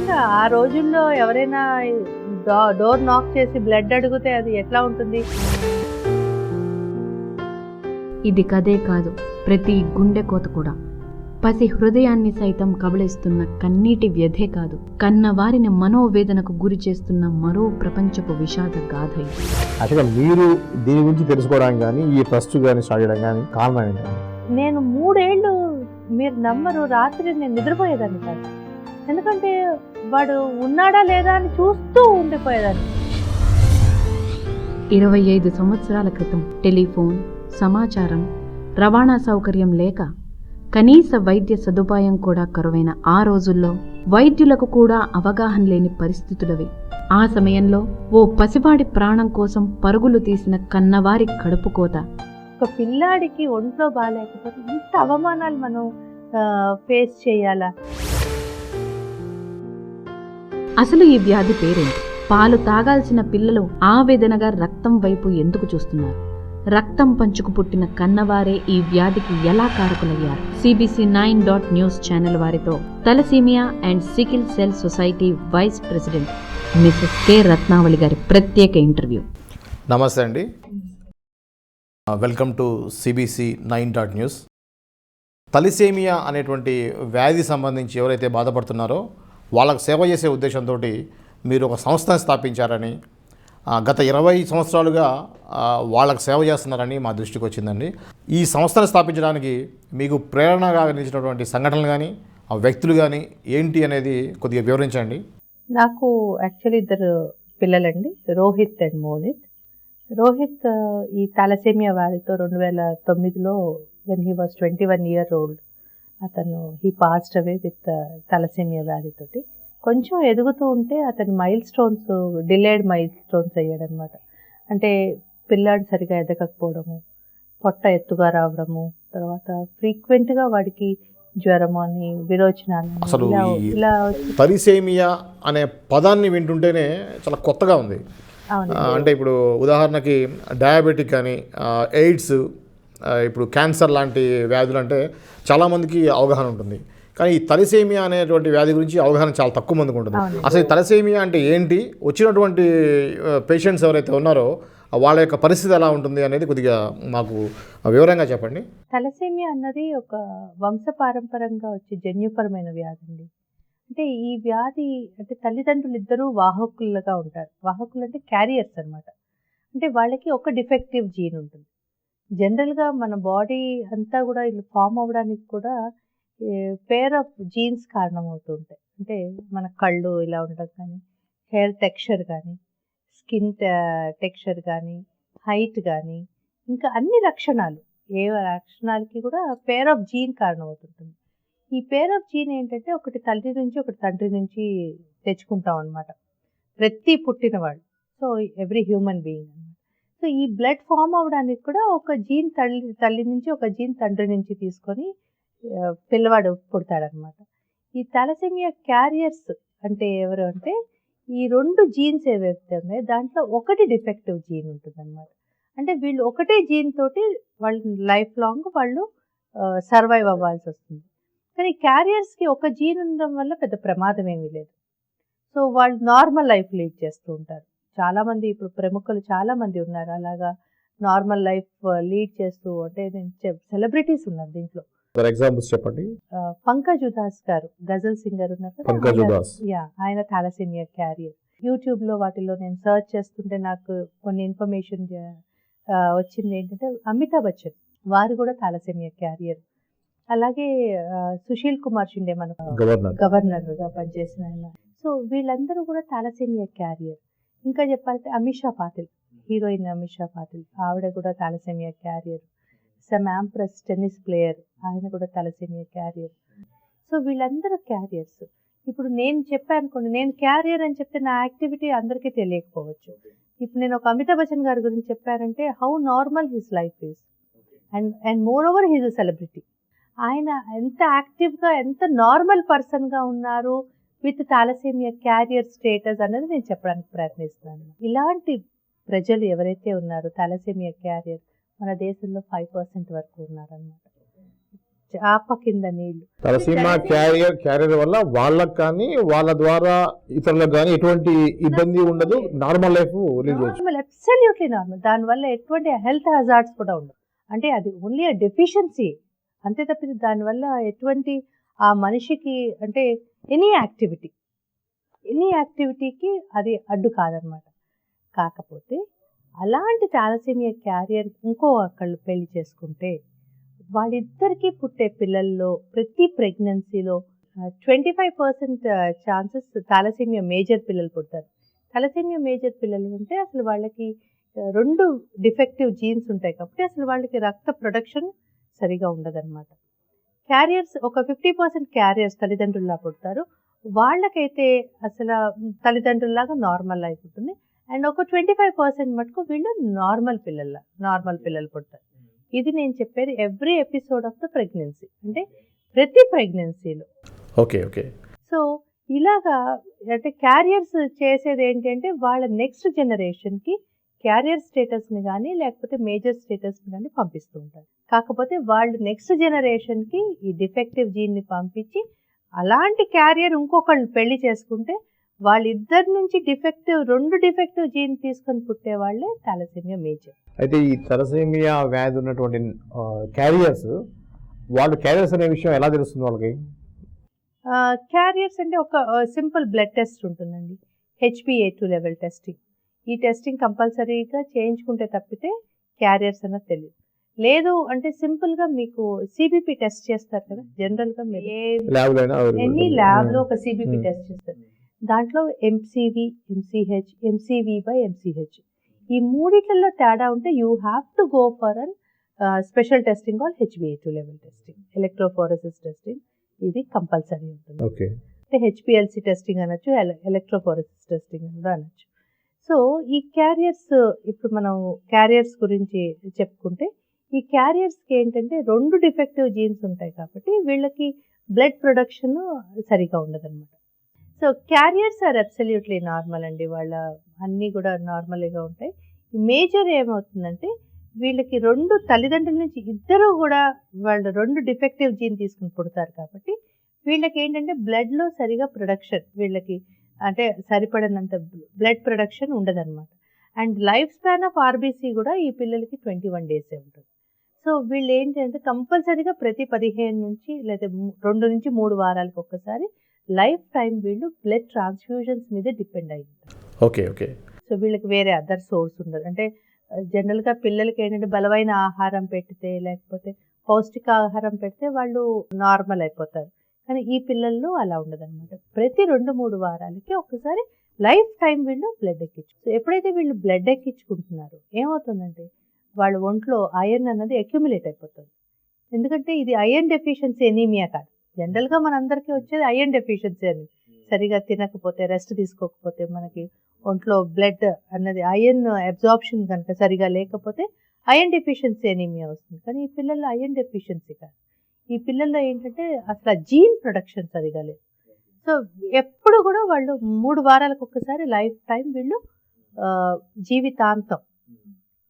నిజంగా ఆ రోజుల్లో ఎవరైనా డోర్ నాక్ చేసి బ్లడ్ అడిగితే అది ఎట్లా ఉంటుంది? ఇది కథే కాదు, ప్రతి గుండె కోత కూడా. పసి హృదయాన్ని సైతం కబళిస్తున్న కన్నీటి వ్యధే కాదు, కన్నవారిని మనోవేదనకు గురి చేస్తున్న మరో ప్రపంచపు విషాద గాథ ఇది. అసలు మీరు దీని గురించి తెలుసుకోవడానికి కానీ ఈ ట్రస్ట్ కానీ స్టార్ట్ చేయడం కానీ కారణం ఏంటండి? నేను 3 ఏళ్ళు, మీరు నమ్మరు, రాత్రి నేను నిద్రపోయేదాన్ని కాదు. ఎందుకంటే వాడు ఉన్నాడా లేదా అని చూస్తూ ఉండిపోయేదాన్ని. 25 సంవత్సరాల క్రితం టెలిఫోన్, సమాచారం, రవాణా సౌకర్యం లేక కనీస వైద్య సదుపాయం కూడా కరువైన ఆ రోజుల్లో వైద్యులకు కూడా అవగాహన లేని పరిస్థితులవి. ఆ సమయంలో ఓ పసివాడి ప్రాణం కోసం పరుగులు తీసిన కన్నవారి కడుపు కోత. ఒక పిల్లాడికి ఒంట్లో బాగాలేకపోతే ఇంత అవమానాలు మనం ఫేస్ చేయాలా? అసలు ఈ వ్యాధి పేరేంటి? పాలు తాగాల్సిన పిల్లలు ఆవేదనగా రక్తం వైపు ఎందుకు చూస్తున్నారు? రక్తం పంచుకు పుట్టిన కన్నవారే ఈ వ్యాధికి ఎలా కారకులయ్యారు? CBC 9 న్యూస్ ఛానల్ వారితో thalassaemia and sickle cell society vice president Mrs K Ratnavali గారి ప్రత్యేక ఇంటర్వ్యూ. నమస్తే అండి, welcome to CBC 9 news. Thalassaemia అనేటువంటి వ్యాధి సంబంధించి ఎవరైతే బాధపడుతున్నారో వాళ్ళకు సేవ చేసే ఉద్దేశంతో మీరు ఒక సంస్థను స్థాపించారని, గత 20 సంవత్సరాలుగా వాళ్ళకు సేవ చేస్తున్నారని మా దృష్టికి వచ్చిందండి. ఈ సంస్థను స్థాపించడానికి మీకు ప్రేరణగా నిలిచినటువంటి సంఘటనలు కానీ ఆ వ్యక్తులు కానీ ఏంటి అనేది కొద్దిగా వివరించండి. నాకు యాక్చువల్లీ 2 పిల్లలండి, రోహిత్ అండ్ మోనిత్. రోహిత్ ఈ థాలసేమియా వ్యాధితో 2009లో when he was 21 years old అతను he passed away with thalassaemia వ్యాధితోటి. కొంచెం ఎదుగుతూ ఉంటే అతని డిలేడ్ మైల్ స్టోన్స్ అయ్యాడనమాట. అంటే పిల్లాడు సరిగా ఎదగకపోవడము, పొట్ట ఎత్తుగా రావడము, తర్వాత ఫ్రీక్వెంట్గా వాడికి జ్వరం అని, విరోచనాలు. అసలు ఇలా తలసేమియా అనే పదాన్ని వింటుంటేనే చాలా కొత్తగా ఉంది. అంటే ఇప్పుడు ఉదాహరణకి డయాబెటిక్ కానీ, ఎయిడ్స్, ఇప్పుడు క్యాన్సర్ లాంటి వ్యాధులు అంటే చాలామందికి అవగాహన ఉంటుంది. కానీ ఈ తలసేమియా అనేటువంటి వ్యాధి గురించి అవగాహన చాలా తక్కువ మందికి ఉంటుంది. అసలు ఈ తలసేమియా అంటే ఏంటి, వచ్చినటువంటి పేషెంట్స్ ఎవరైతే ఉన్నారో వాళ్ళ యొక్క పరిస్థితి ఎలా ఉంటుంది అనేది కొద్దిగా మాకు వివరంగా చెప్పండి. తలసేమియా అన్నది ఒక వంశపారంపరంగా వచ్చే జన్యుపరమైన వ్యాధి అండి. అంటే ఈ వ్యాధి అంటే తల్లిదండ్రులు ఇద్దరూ వాహకులుగా ఉంటారు. వాహకులు అంటే క్యారియర్స్ అనమాట. అంటే వాళ్ళకి ఒక డిఫెక్టివ్ జీన్ ఉంటుంది. జనరల్గా మన బాడీ అంతా కూడా ఇలా ఫామ్ అవ్వడానికి కూడా పేర్ ఆఫ్ జీన్స్ కారణమవుతూ ఉంటాయి. అంటే మన కళ్ళు ఇలా ఉండడం కానీ, హెయిర్ టెక్స్చర్ కానీ, స్కిన్ టెక్స్చర్ కానీ, హైట్ కానీ, ఇంకా అన్ని లక్షణాలు, ఏ లక్షణాలకి కూడా పేర్ ఆఫ్ జీన్ కారణమవుతుంటుంది. ఈ పేర్ ఆఫ్ జీన్ ఏంటంటే ఒకటి తల్లి నుంచి ఒకటి తండ్రి నుంచి తెచ్చుకుంటాం అనమాట, ప్రతి పుట్టినవాడు. సో ఎవ్రీ హ్యూమన్ బీయింగ్ అనమాట. సో ఈ బ్లడ్ ఫామ్ అవ్వడానికి కూడా ఒక జీన్ తల్లి నుంచి, ఒక జీన్ తండ్రి నుంచి తీసుకొని పిల్లవాడు పుడతాడనమాట. ఈ థాలసేమియా క్యారియర్స్ అంటే ఎవరు అంటే ఈ 2 జీన్స్ ఏవైతే ఉన్నాయో దాంట్లో ఒకటి డిఫెక్టివ్ జీన్ ఉంటుంది అనమాట. అంటే వీళ్ళు ఒకటే జీన్ తోటి వాళ్ళు లైఫ్ లాంగ్ వాళ్ళు సర్వైవ్ అవ్వాల్సి వస్తుంది. కానీ క్యారియర్స్కి ఒక జీన్ ఉండడం వల్ల పెద్ద ప్రమాదం ఏమీ లేదు. సో వాళ్ళు నార్మల్ లైఫ్ లీడ్ చేస్తూ ఉంటారు. చాలామంది ఇప్పుడు ప్రముఖులు చాలామంది ఉన్నారు అలాగా నార్మల్ లైఫ్ లీడ్ చేస్తూ. అంటే సెలబ్రిటీస్ ఉన్నారు దీంట్లో. ఎగ్జాంపుల్స్ చెప్పండి. పంకజ్ ఉదాస్ గారు, గజల్ సింగర్ ఉన్నారు. ఆయన థాలసేమియా క్యారియర్. యూట్యూబ్లో వాటిలో నేను సర్చ్ చేస్తుంటే నాకు కొన్ని ఇన్ఫర్మేషన్ వచ్చింది. ఏంటంటే అమితాబ్ బచ్చన్ వారు కూడా థాలసేమియా క్యారియర్. అలాగే సుశీల్ కుమార్ షిండే మన గవర్నర్గా పనిచేసిన ఆయన. సో వీళ్ళందరూ కూడా థాలసేమియా క్యారియర్. ఇంకా చెప్పాలంటే అమిషా పాటిల్, హీరోయిన్ అమిషా పాటిల్, ఆవిడ కూడా థాలసేమియా క్యారియర్. సమ్ యాంప్రెస్ టెన్నిస్ ప్లేయర్, ఆయన కూడా థాలసేమియా క్యారియర్. సో వీళ్ళందరూ క్యారియర్స్. ఇప్పుడు నేను చెప్పాను అనుకోండి, నేను క్యారియర్ అని చెప్తే నా యాక్టివిటీ అందరికీ తెలియకపోవచ్చు. ఇప్పుడు నేను ఒక అమితాబ్ బచ్చన్ గారి గురించి చెప్పానంటే how normal his life is, and moreover he's a celebrity. ఆయన ఎంత యాక్టివ్గా, ఎంత నార్మల్ పర్సన్గా ఉన్నారు విత్ థాలసేమియా క్యారియర్ స్టేటస్ అనేది నేను చెప్పడానికి ప్రయత్నిస్తున్నాను. ఇలాంటి ప్రజలు ఎవరైతే ఉన్నారో థాలసేమియా క్యారియర్ మన దేశంలో 5% వరకు ఉన్నారన్నమాట. చాప కింద నీళ్లు. తలసీమా క్యారియర్ వల్ల వాళ్ళకి కానీ వాళ్ళ ద్వారా ఇతరులకు కానీ ఎటువంటి ఇబ్బంది ఉండదు, నార్మల్ లైఫ్ లీడ్ చేయొచ్చు. Normal, absolutely normal. దానివల్ల ఎటువంటి హెల్త్ హజార్డ్స్ కూడా ఉండవు. అంటే అది ఓన్లీ ఆ డెఫిషియన్సీ అంతే తప్పితే దానివల్ల ఎటువంటి ఆ మనిషికి అంటే ఎనీ యాక్టివిటీకి అది అడ్డు కాదనమాట. కాకపోతే అలాంటి థాలసీమియా క్యారియర్ ఇంకో ఒకళ్ళు పెళ్లి చేసుకుంటే వాళ్ళిద్దరికీ పుట్టే పిల్లల్లో ప్రతి ప్రెగ్నెన్సీలో 25% ఛాన్సెస్ థాలసీమియా మేజర్ పిల్లలు పుడతారు. థాలసీమియా మేజర్ పిల్లలు ఉంటే అసలు వాళ్ళకి 2 డిఫెక్టివ్ జీన్స్ ఉంటాయి కాబట్టి అసలు వాళ్ళకి రక్త ప్రొడక్షన్ సరిగా ఉండదన్నమాట. క్యారియర్స్ ఒక 50% క్యారియర్స్ తల్లిదండ్రుల్లా పుడతారు. వాళ్ళకైతే అసలు తల్లిదండ్రుల్లాగా నార్మల్ లైఫ్ ఉంటుంది. అండ్ ఒక 25% మటుకు వీళ్ళు నార్మల్ పిల్లలు పుడతారు. ఇది నేను చెప్పేది every episode of the pregnancy, అంటే ప్రతి ప్రెగ్నెన్సీలో. ఓకే. సో ఇలాగా అంటే క్యారియర్స్ చేసేది ఏంటి అంటే వాళ్ళ నెక్స్ట్ జనరేషన్కి క్యారియర్ స్టేటస్ని కానీ లేకపోతే మేజర్ స్టేటస్ని కానీ పంపిస్తూ ఉంటారు. కాకపోతే వాళ్ళు నెక్స్ట్ జనరేషన్కి ఈ డిఫెక్టివ్ జీన్ని పంపించి అలాంటి క్యారియర్ ఇంకొకళ్ళు పెళ్లి చేసుకుంటే వాళ్ళిద్దరి నుంచి 2 డిఫెక్టివ్ జీన్ తీసుకొని పుట్టే వాళ్ళే థాలసీమియా మేజర్. అయితే ఈ థాలసీమియా వ్యాధి ఉన్నటువంటి క్యారియర్స్ అనే విషయం ఎలా తెలుస్తుంది వాళ్ళకి? క్యారియర్స్ అంటే ఒక సింపుల్ బ్లడ్ టెస్ట్ ఉంటుందండి, HbA2 లెవెల్ టెస్టింగ్. ఈ టెస్టింగ్ కంపల్సరీగా చేయించుకుంటే తప్పితే క్యారియర్స్ అన్నది తెలియదు. లేదు అంటే సింపుల్గా మీకు CBP టెస్ట్ చేస్తారు కదా, జనరల్గా మీరు ఎనీ ల్యాబ్లో ఒక CBP టెస్ట్ చేస్తారు. దాంట్లో MCV, MCH, MCV/MCH ఈ మూడిట్లలో తేడా ఉంటే you have to go for an special testing all HbA2 level testing, electrophoresis testing. ఇది కంపల్సరీ ఉంటుంది. అంటే HPLC టెస్టింగ్ అనొచ్చు, ఎలక్ట్రోఫోరెసిస్ టెస్టింగ్ కూడా అనొచ్చు. సో ఈ క్యారియర్స్, ఇప్పుడు మనం క్యారియర్స్ గురించి చెప్పుకుంటే ఈ క్యారియర్స్కి ఏంటంటే 2 డిఫెక్టివ్ జీన్స్ ఉంటాయి కాబట్టి వీళ్ళకి బ్లడ్ ప్రొడక్షన్ సరిగా ఉండదన్నమాట. So carriers are absolutely normal అండి, వాళ్ళ అన్నీ కూడా నార్మల్గా ఉంటాయి. మేజర్ ఏమవుతుందంటే వీళ్ళకి 2 తల్లిదండ్రుల నుంచి ఇద్దరు కూడా వాళ్ళు 2 డిఫెక్టివ్ జీన్ తీసుకుని పుడతారు కాబట్టి వీళ్ళకి ఏంటంటే బ్లడ్లో సరిగా ప్రొడక్షన్, వీళ్ళకి అంటే సరిపడినంత బ్లడ్ ప్రొడక్షన్ ఉండదన్నమాట. And life span of RBC కూడా ఈ పిల్లలకి 21 డేసే ఉంటుంది. సో వీళ్ళు ఏంటంటే కంపల్సరీగా ప్రతి 15 నుంచి లేదా 2 నుంచి 3 వారాలకు ఒక్కసారి లైఫ్ టైం వీళ్ళు బ్లడ్ ట్రాన్స్ఫ్యూజన్స్ మీద డిపెండ్ అయి ఉంటారు. ఓకే. సో వీళ్ళకి వేరే అదర్ సోర్స్ ఉండదు. అంటే జనరల్గా పిల్లలకి ఏంటంటే బలమైన ఆహారం పెడితే లేకపోతే పౌష్టికాహారం పెడితే వాళ్ళు నార్మల్ అయిపోతారు. కానీ ఈ పిల్లల్లో అలా ఉండదన్నమాట. ప్రతి 2-3 వారాలకి ఒక్కసారి లైఫ్ టైం వీళ్ళు బ్లడ్ సో ఎప్పుడైతే వీళ్ళు బ్లడ్ ఎక్కించుకుంటున్నారో ఏమవుతుందంటే వాళ్ళ ఒంట్లో ఐరన్ అన్నది అక్యుములేట్ అయిపోతుంది. ఎందుకంటే ఇది ఐరన్ డెఫిషియన్సీ ఎనీమియా కాదు. జనరల్గా మనందరికీ వచ్చేది ఐరన్ డెఫిషియన్సీ అని, సరిగా తినకపోతే రెస్ట్ తీసుకోకపోతే మనకి ఒంట్లో బ్లడ్ అన్నది ఐరన్ అబ్జార్ప్షన్ కనుక సరిగా లేకపోతే ఐరన్ డెఫిషియన్సీ ఎనీమియా వస్తుంది. కానీ ఈ పిల్లల్లో ఐరన్ డెఫిషియన్సీ కాదు, ఈ పిల్లల్లో ఏంటంటే అసలు జీన్ ప్రొడక్షన్ సరిగా లేదు. సో ఎప్పుడు కూడా వాళ్ళు 3 వారాలకు ఒక్కసారి లైఫ్ టైం వీళ్ళు జీవితాంతం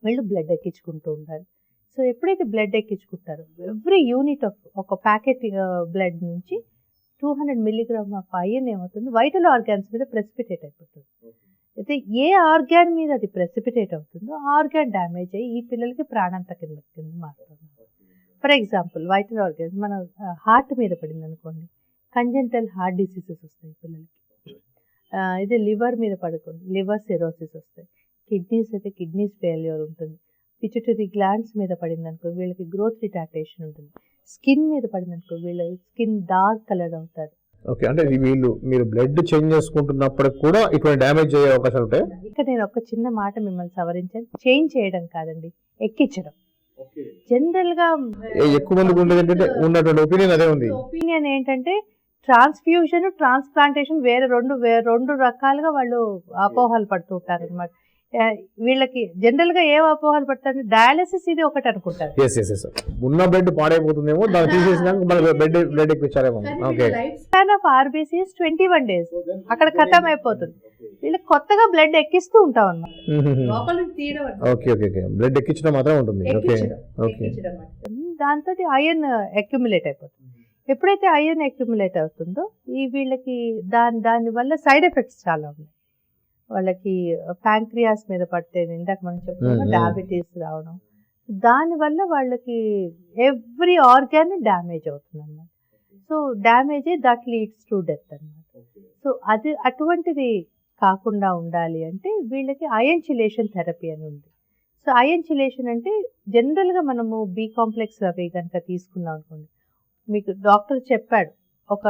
వీళ్ళు బ్లడ్ ఎక్కించుకుంటూ ఉండాలి. సో ఎప్పుడైతే బ్లడ్ ఎక్కించుకుంటారో ఎవ్రీ యూనిట్ ఆఫ్ ఒక ప్యాకెట్ బ్లడ్ నుంచి 200 మిల్లీగ్రామ్ ఆఫ్ ఐరన్ ఏమవుతుంది వైటల్ ఆర్గాన్స్ మీద ప్రెసిపిటేట్ అయిపోతుంది. అయితే ఏ ఆర్గాన్ మీద అది ప్రెసిపిటేట్ అవుతుందో ఆర్గాన్ డ్యామేజ్ అయ్యి ఈ పిల్లలకి ప్రాణాంత కింద మారుతుంది. ఫర్ ఎగ్జాంపుల్ వైటల్ ఆర్గాన్స్ మన హార్ట్ మీద పడింది అనుకోండి, కంజెంటల్ హార్ట్ డిసీజెస్ వస్తాయి పిల్లలకి. ఇదే లివర్ మీద పడుకోండి, లివర్ సిరోసిస్ వస్తాయి. కిడ్నీస్ అయితే కిడ్నీస్ ఫెయిల్యూర్ ఉంటుంది. పిట్యూటరీ గ్లాండ్స్ మీద పడింది అనుకో వీళ్ళకి గ్రోత్ రిటార్డేషన్ ఉంటుంది. స్కిన్ మీద పడింది అనుకో వీళ్ళ స్కిన్ డార్క్ కలర్ అవుతారు. ఓకే, అంటే మీరు బ్లడ్ చేంజ్ చేసుకుంటున్నప్పుడు కూడా ఇటువంటి డ్యామేజ్ అయ్యే అవకాశాలు ఉంటాయి. ఇక్కడ నేను ఒక చిన్న మాట మిమ్మల్ని సవరించాను, చేంజ్ చేయడం కాదండి, ఎక్కించడం. జనరల్ గా ఎక్కువ మందికి ఉండేది ఉన్నటువంటి ఒపీనియన్ అదే ఉంది. ఒపీనియన్ ఏంటంటే ట్రాన్స్ఫ్యూజన్, ట్రాన్స్ప్లాంటేషన్ వేరే రెండు రకాలుగా వాళ్ళు అపోహలు పడుతూ ఉంటారు అనమాట. వీళ్ళకి జనరల్ గా ఏం అపోహలు పడతారు, డయాలసిస్ ఇది ఒకటి అనుకుంటారు. ఉన్న బ్లడ్ పాడైపోతుందేమో, దాన్ని తీసేసినాక బ్లడ్ ఎక్కించారేమో. Life span of RBC 21 days, అక్కడ ఖతం అయిపోతుంది. వీళ్ళకి కొత్తగా బ్లడ్ ఎక్కిస్తూ ఉంటాం అన్నమాట, లోపల తీయడం. ఓకే, బ్లడ్ ఎక్కించడం మాత్రం ఉంటుంది. దాంతో ఐరన్ అక్యుములేట్ అయిపోతుంది. ఎప్పుడైతే ఐరన్ అక్యుములేట్ అవుతుందో వీళ్ళకి దానివల్ల సైడ్ ఎఫెక్ట్స్ చాలా ఉన్నాయి. వాళ్ళకి ప్యాంక్రియాస్ మీద పడితే ఇందాక మనం చెప్పుకున్నాం డయాబెటీస్ రావడం, దానివల్ల వాళ్ళకి ఎవ్రీ ఆర్గాన్ డ్యామేజ్ అవుతుంది అన్నమాట. So damage that leads to death అన్నమాట. సో అది అటువంటిది కాకుండా ఉండాలి అంటే వీళ్ళకి అయన్ చిలేషన్ థెరపీ అని ఉంది. సో అయన్ చిలేషన్ అంటే జనరల్గా మనము బి కాంప్లెక్స్ అవి కనుక తీసుకున్నాం అనుకోండి, మీకు డాక్టర్ చెప్పాడు ఒక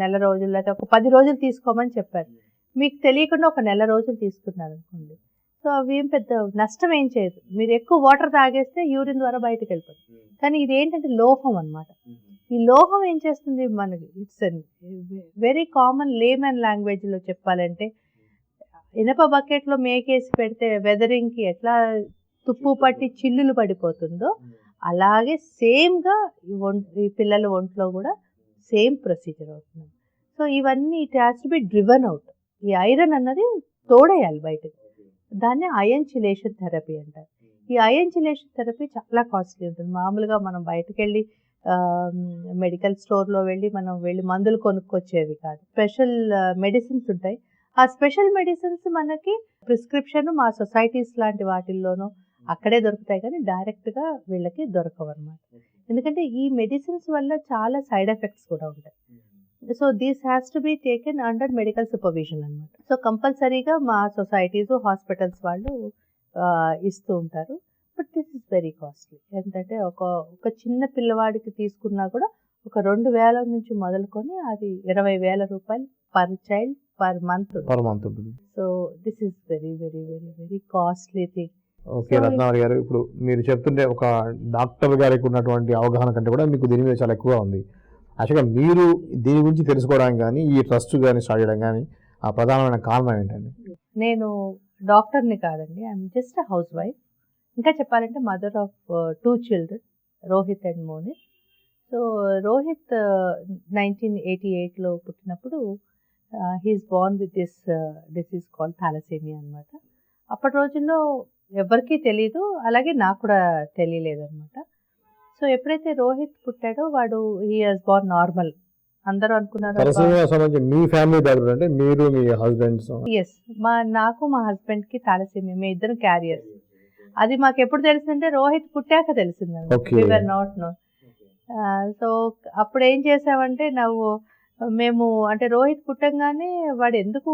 నెల రోజులు లేకపోతే ఒక 10 రోజులు తీసుకోమని చెప్పారు, మీకు తెలియకుండా ఒక నెల రోజులు తీసుకున్నారు అనుకోండి, సో అవి ఏం పెద్ద నష్టం ఏం చేయదు. మీరు ఎక్కువ వాటర్ తాగేస్తే యూరిన్ ద్వారా బయటకు వెళ్ళిపోతుంది. కానీ ఇది ఏంటంటే లోహం అన్నమాట. ఈ లోహం ఏం చేస్తుంది మనకి, ఇట్స్ వెరీ కామన్ లేమన్ లాంగ్వేజ్లో చెప్పాలంటే, ఇనప బకెట్లో మేకేసి పెడితే వెదరింగ్కి ఎట్లా తుప్పు పట్టి చిల్లులు పడిపోతుందో అలాగే సేమ్గా ఈ పిల్లల ఒంట్లో కూడా సేమ్ ప్రొసీజర్ అవుతుంది. సో ఇవన్నీ it has to be driven out. ఈ ఐరన్ అన్నది తోడేయాలి బయటకు, దాన్ని అయన్ చిలేషన్ థెరపీ అంటారు. ఈ అయన్ చిలేషన్ థెరపీ చాలా కాస్ట్లీ ఉంటుంది. మామూలుగా మనం బయటకు వెళ్ళి మెడికల్ స్టోర్లో వెళ్ళి మందులు కొనుక్కొచ్చేవి కాదు. స్పెషల్ మెడిసిన్స్ ఉంటాయి. ఆ స్పెషల్ మెడిసిన్స్ మనకి ప్రిస్క్రిప్షన్ మా సొసైటీస్ లాంటి వాటిల్లోనూ అక్కడే దొరుకుతాయి, కానీ డైరెక్ట్గా వీళ్ళకి దొరకవు అన్నమాట. ఎందుకంటే ఈ మెడిసిన్స్ వల్ల చాలా సైడ్ ఎఫెక్ట్స్ కూడా ఉంటాయి. So this has to be taken under medical supervision అనమాట. సో కంపల్సరీగా మా సొసైటీస్ హాస్పిటల్స్ వాళ్ళు ఇస్తూ ఉంటారు. But this is very costly. ఏంటంటే ఒక చిన్న పిల్లవాడికి తీసుకున్నా కూడా ఒక 2,000 నుంచి మొదలుకొని అది 20,000 రూపాయలు పర్ చైల్డ్ పర్ మంత్ ఉంటుంది. So this is very very very very costly thing. Okay Ratnavali గారు, ఇప్పుడు మీరు చెప్తుంటే ఒక డాక్టర్ గారికి ఉన్నటువంటి అవగాహన కంటే కూడా మీకు దీని మీద చాలా ఎక్కువగా ఉంది. యాక్చువల్గా మీరు దీని గురించి తెలుసుకోవడానికి కానీ ఈ ట్రస్ట్ కానీ స్టార్ట్ చేయడం కానీ ఆ ప్రధానమైన కారణం ఏంటండి? నేను డాక్టర్ని కాదండి, ఐఎమ్ జస్ట్ హౌస్ వైఫ్. ఇంకా చెప్పాలంటే mother of 2 children, Rohit and Monith. So Rohit 1988లో పుట్టినప్పుడు he is born with this disease called thalassemia అనమాట. అప్పటి రోజుల్లో ఎవరికీ తెలీదు, అలాగే నాకు కూడా తెలియలేదు అనమాట. సో ఎప్పుడైతే రోహిత్ పుట్టాడో వాడు హీ హాస్ బోర్న్ నార్మల్. అందరూ అనుకున్నారు మీ ఫ్యామిలీ బ్యాక్గ్రౌండ్ అంటే మీరు మీ హస్బెండ్? ఎస్, నాకు మా హస్బెండ్కి థాలసేమియా, మేము ఇద్దరం క్యారియర్స్. అది మాకు ఎప్పుడు తెలిసిందంటే రోహిత్ పుట్టాక తెలిసిందండి. వి వర్ నాట్ నో. సో అప్పుడు ఏం చేసామంటే మేము అంటే రోహిత్ పుట్టంగానే వాడు ఎందుకు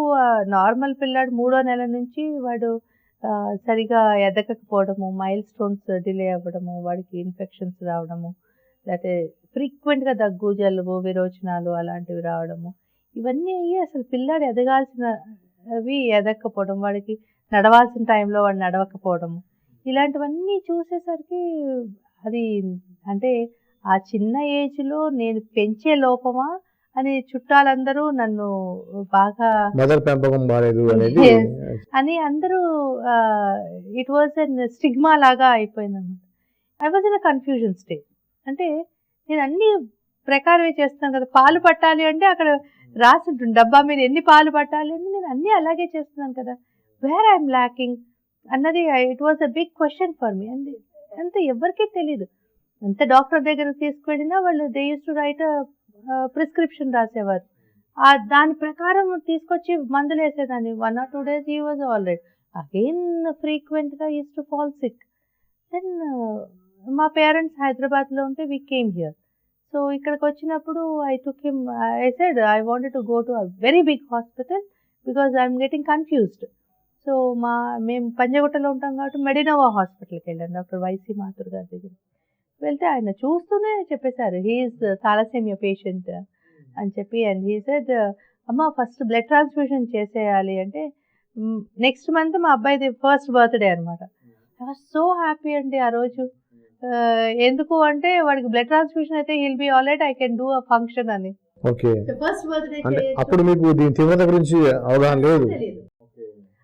నార్మల్ పిల్లాడు 3వ నెల నుంచి వాడు సరిగా ఎదగకపోవడము, మైల్ స్టోన్స్ డిలే అవ్వడము, వాడికి ఇన్ఫెక్షన్స్ రావడము, లేకపోతే ఫ్రీక్వెంట్గా దగ్గు జలుబు విరోచనాలు అలాంటివి రావడము, ఇవన్నీ అయ్యి అసలు పిల్లాడు ఎదగాల్సినవి ఎదగకపోవడం, వాడికి నడవాల్సిన టైంలో వాడు నడవకపోవడము, ఇలాంటివన్నీ చూసేసరికి అది అంటే ఆ చిన్న ఏజ్లో నేను పెంచే లోపమా అని చుట్టాలందరూ నన్ను బాగా అని అందరూ ఇట్ వాజ్ అన్ స్టిగ్మా లాగా అయిపోయింది అనమాట. I was in a confusion stage. అంటే నేను అన్ని ప్రకారమే చేస్తున్నాను కదా, పాలు పట్టాలి అంటే అక్కడ రాసి ఉంటుంది డబ్బా మీద ఎన్ని పాలు పట్టాలి అంటే నేను అన్నీ అలాగే చేస్తున్నాను కదా, వేర్ ఐఎమ్ ల్యాకింగ్ అన్నది it was a big question for me. అంత ఎవరికీ తెలీదు. ఎంత డాక్టర్ దగ్గరకు తీసుకువెళ్ళినా వాళ్ళు they use to write prescription రాసేవారు. దాని ప్రకారం తీసుకొచ్చి మందులు వేసేదాన్ని. 1 or 2 days he was all right. Again ఫ్రీక్వెంట్గా use to fall sick. Then మా పేరెంట్స్ హైదరాబాద్లో ఉంటే వీ కేమ్ హియర్. సో ఇక్కడికి వచ్చినప్పుడు I took him, I said I wanted to go to a very big hospital because I'm getting confused. So మేము పంజగుట్టలో ఉంటాం కాబట్టి మెడినోవా హాస్పిటల్కి వెళ్ళాను, డాక్టర్ వైసీ మాథుర్ గారి దగ్గర. వెళ్తే ఆయన చూస్తూనే చెప్పేశారు హీఈస్ థాలసేమియా పేషెంట్ అని చెప్పి. అండ్ హీ సెడ్ అమ్మ ఫస్ట్ బ్లడ్ ట్రాన్స్ఫ్యూషన్ చేసేయాలి అంటే, నెక్స్ట్ మంత్ మా అబ్బాయిది 1st birthday అనమాట. ఐ వాజ్ సో హ్యాపీ అండి ఆ రోజు. ఎందుకు అంటే వాడికి బ్లడ్ ట్రాన్స్ఫ్యూషన్ అయితే he'll be all right, I can do a function అని. ఫస్ట్ బర్త్డే అప్పుడు మీకు దీని తీవ్రత గురించి అవగాహన లేదు,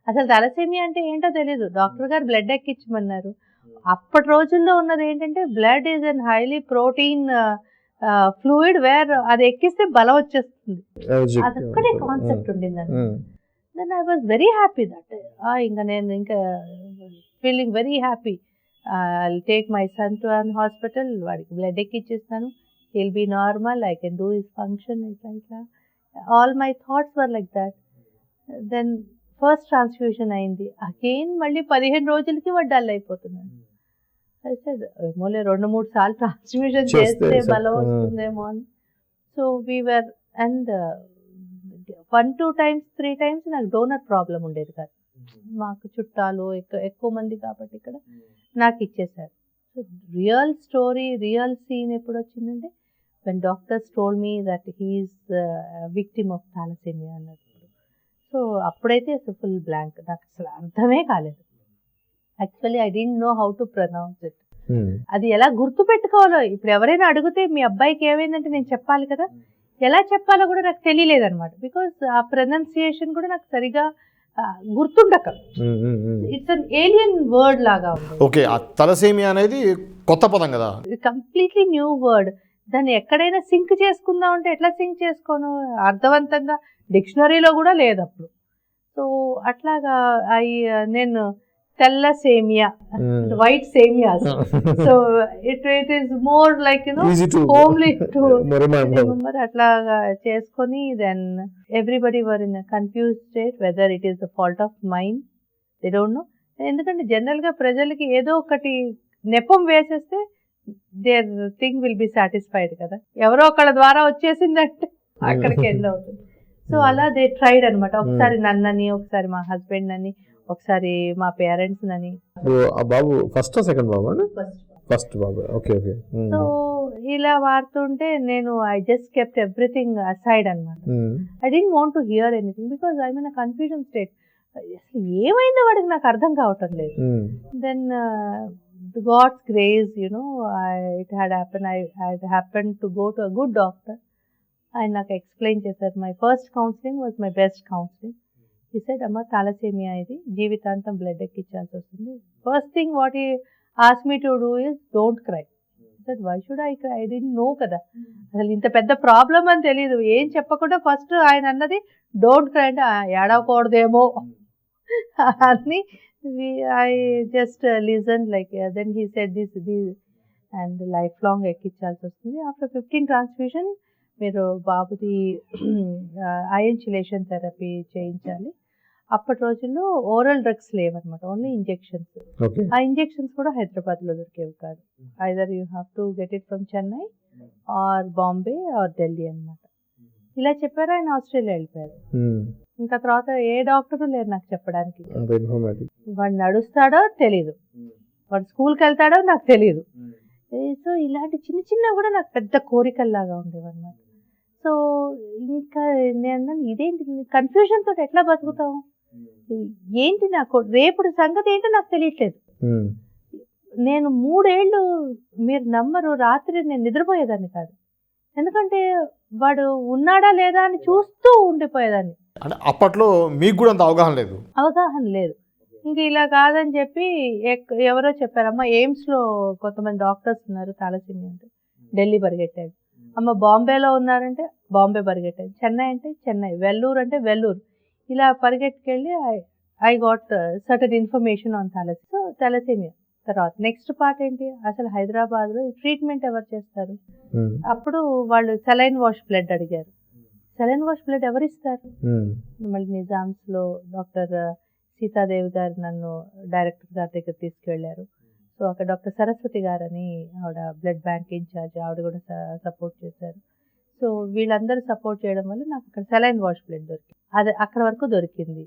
అసలు థాలసేమియా అంటే ఏంటో తెలియదు. డాక్టర్ గారు బ్లడ్ ఎక్కించమన్నారు. అప్పటి రోజుల్లో ఉన్నది ఏంటంటే blood is an highly protein fluid, where అది ఎక్కిస్తే బలం వచ్చేస్తుంది, అదొక్కటే కాన్సెప్ట్ ఉండిందండి. Then I was very happy that ఇంకా నేను ఇంకా feeling very happy. I'll take my son to an hospital, వాడికి బ్లడ్ ఎక్కిచ్చేస్తాను, he'll be normal, I can do his function, ఇట్లా all my thoughts were like that. Then first transfusion అయింది, again మళ్ళీ 15 రోజులకి వాడు డల్ అయిపోతున్నాడు. అయితే ఏమోలే 2-3 సార్లు ట్రాన్స్ఫ్యూషన్ చేస్తే బలం వస్తుందేమో అని. సో వీవర్ అండ్ 1-2 times 3 times నాకు డోనర్ ప్రాబ్లం ఉండేది కాదు. మాకు చుట్టాలు ఎక్కువ మంది కాబట్టి ఇక్కడ నాకు ఇచ్చేసారు. So real story, real scene ఎప్పుడు వచ్చిందంటే when doctors told me that he is victim of thalassemia అన్నది. సో అప్పుడైతే అసలు ఫుల్ బ్లాంక్, నాకు అసలు అర్థమే కాలేదు. Actually I don't know how to pronounce it. అది ఎలా గుర్తు పెట్టుకోవాలో, ఇప్పుడు ఎవరైనా అడిగితే మీ అబ్బాయికి ఏమైందంటే నేను చెప్పాలి కదా, ఎలా చెప్పాలో కూడా నాకు తెలియలేదన్నమాట. బికాస్ ఆ ప్రొనౌన్సియేషన్ కూడా నాకు సరిగా గుర్తుండక, ఇట్స్ అన్ ఏలియన్ వర్డ్ లాగా ఉంది. ఓకే, ఆ తలసేమియా అనేది కొత్త పదం కదా, కంప్లీట్లీ న్యూ వర్డ్. దాన్ని ఎక్కడైనా సింక్ చేసుకుందాం అంటే ఎట్లా సింక్ చేసుకోను, అర్థవంతంగా డిక్షనరీలో కూడా లేదు అప్పుడు. సో అట్లాగా నేను తెల్ల సేమియా, వైట్ సేమియాస్, so it is more like homely to remember. అట్లాగా చేసుకొని then everybody were in confuse state whether it is the fault of mind, they don't know. ఎందుకంటే జనరల్ గా ప్రజలకి ఏదో ఒకటి నెపం వేసేస్తే their thing will be satisfied కదా, ఎవరో ఒకళ్ళ ద్వారా వచ్చేసిందంటే అక్కడికి ఎండ్ అవుతుంది. సో అలా దే ట్రైడ్ అనమాట. ఒకసారి నన్నని, ఒకసారి మా హస్బెండ్ అని, ఒకసారి మా పేరెంట్స్ అని. బాబు ఫస్ట్ సెకండ్ బాబు ఫస్ట్ బాబు. Okay okay. సో ఇలా వాడుతుంటే నేను I just kept everything aside అనమాట. I don't want to hear anything because I mean confusion state. అసలు ఏమైందో వాడికి నాకు అర్థం కావటం లేదు. Then God's grace, it had happened. I had happened to go to a good doctor. ఆయన నాకు ఎక్స్ప్లెయిన్ చేశారు. My first counselling was my best counselling. He said, అమ్మ థాలసేమియా ఇది, జీవితాంతం బ్లడ్ ఎక్కించాల్సి వస్తుంది. First thing what he ask me to do is don't cry. That why should I cry, I didn't know కదా, అసలు ఇంత పెద్ద ప్రాబ్లం అని తెలియదు. ఏం చెప్పకుండా ఫస్ట్ ఆయన అన్నది డోంట్ క్రై అంటే ఏడవకూడదేమో అని. I just listened like then he said this and lifelong ఎక్కించాల్సి వస్తుంది. ఆఫ్టర్ 15 ట్రాన్స్ఫ్యూషన్ మీరు బాబుది ఐరన్ చిలేషన్ థెరపీ చేయించాలి. అప్పటి రోజుల్లో ఓరల్ డ్రగ్స్ లేవన్నమాట, ఓన్లీ ఇంజెక్షన్స్. ఆ ఇంజెక్షన్స్ కూడా హైదరాబాద్లో దొరికేవి కాదు. Either you have to get it from Chennai or Bombay or Delhi అనమాట. ఇలా చెప్పారు. ఆయన ఆస్ట్రేలియా వెళ్ళిపోయారు. ఇంకా తర్వాత ఏ డాక్టరు లేరు నాకు చెప్పడానికి. వాడు నడుస్తాడో తెలీదు, వాడు స్కూల్కి వెళ్తాడో నాకు తెలీదు. సో ఇలాంటి చిన్న చిన్న కూడా నాకు పెద్ద కోరికల్లాగా ఉండేవన్నమాట. సో ఇంకా నేను ఇదేంటి కన్ఫ్యూజన్ తోటి ఎట్లా బతుకుతాం, ఏంటి నాకు రేపుడు సంగతి ఏంటో నాకు తెలియట్లేదు. నేను 3 ఏళ్ళు మీరు నమ్మరు, రాత్రి నేను నిద్రపోయేదాన్ని కాదు. ఎందుకంటే వాడు ఉన్నాడా లేదా అని చూస్తూ ఉండిపోయేదాన్ని. అంటే అప్పట్లో మీకు కూడా అంత అవగాహన లేదు. ఇంక ఇలా కాదని చెప్పి ఎవరో చెప్పారమ్మా, ఎయిమ్స్లో కొంతమంది డాక్టర్స్ ఉన్నారు థాలసేమియా అంటే, ఢిల్లీ పరిగెట్టాడు. అమ్మ బాంబేలో ఉన్నారంటే బాంబే పరిగెట్టాడు, చెన్నై అంటే చెన్నై, వెల్లూరు అంటే వెల్లూరు, ఇలా పరిగెట్టుకెళ్ళి I got certain information on thalassemia. తర్వాత నెక్స్ట్ పార్ట్ ఏంటి, అసలు హైదరాబాద్లో ట్రీట్మెంట్ ఎవరు చేస్తారు? అప్పుడు వాళ్ళు సెలైన్ వాష్ బ్లడ్ అడిగారు. సెలైన్ వాష్ బ్లడ్ ఎవరు ఇస్తారు? మళ్ళీ నిజామ్స్లో డాక్టర్ సీతాదేవి గారు నన్ను డైరెక్టర్ గారి దగ్గర తీసుకువెళ్ళారు. సో అక్కడ డాక్టర్ సరస్వతి గారు అని ఆవిడ బ్లడ్ బ్యాంక్ ఇన్ఛార్జ్, ఆవిడ కూడా సపోర్ట్ చేశారు. సో వీళ్ళందరూ సపోర్ట్ చేయడం వల్ల నాకు అక్కడ సెలైన్ వాష్ బ్లడ్ దొరికింది. అది అక్కడ వరకు దొరికింది.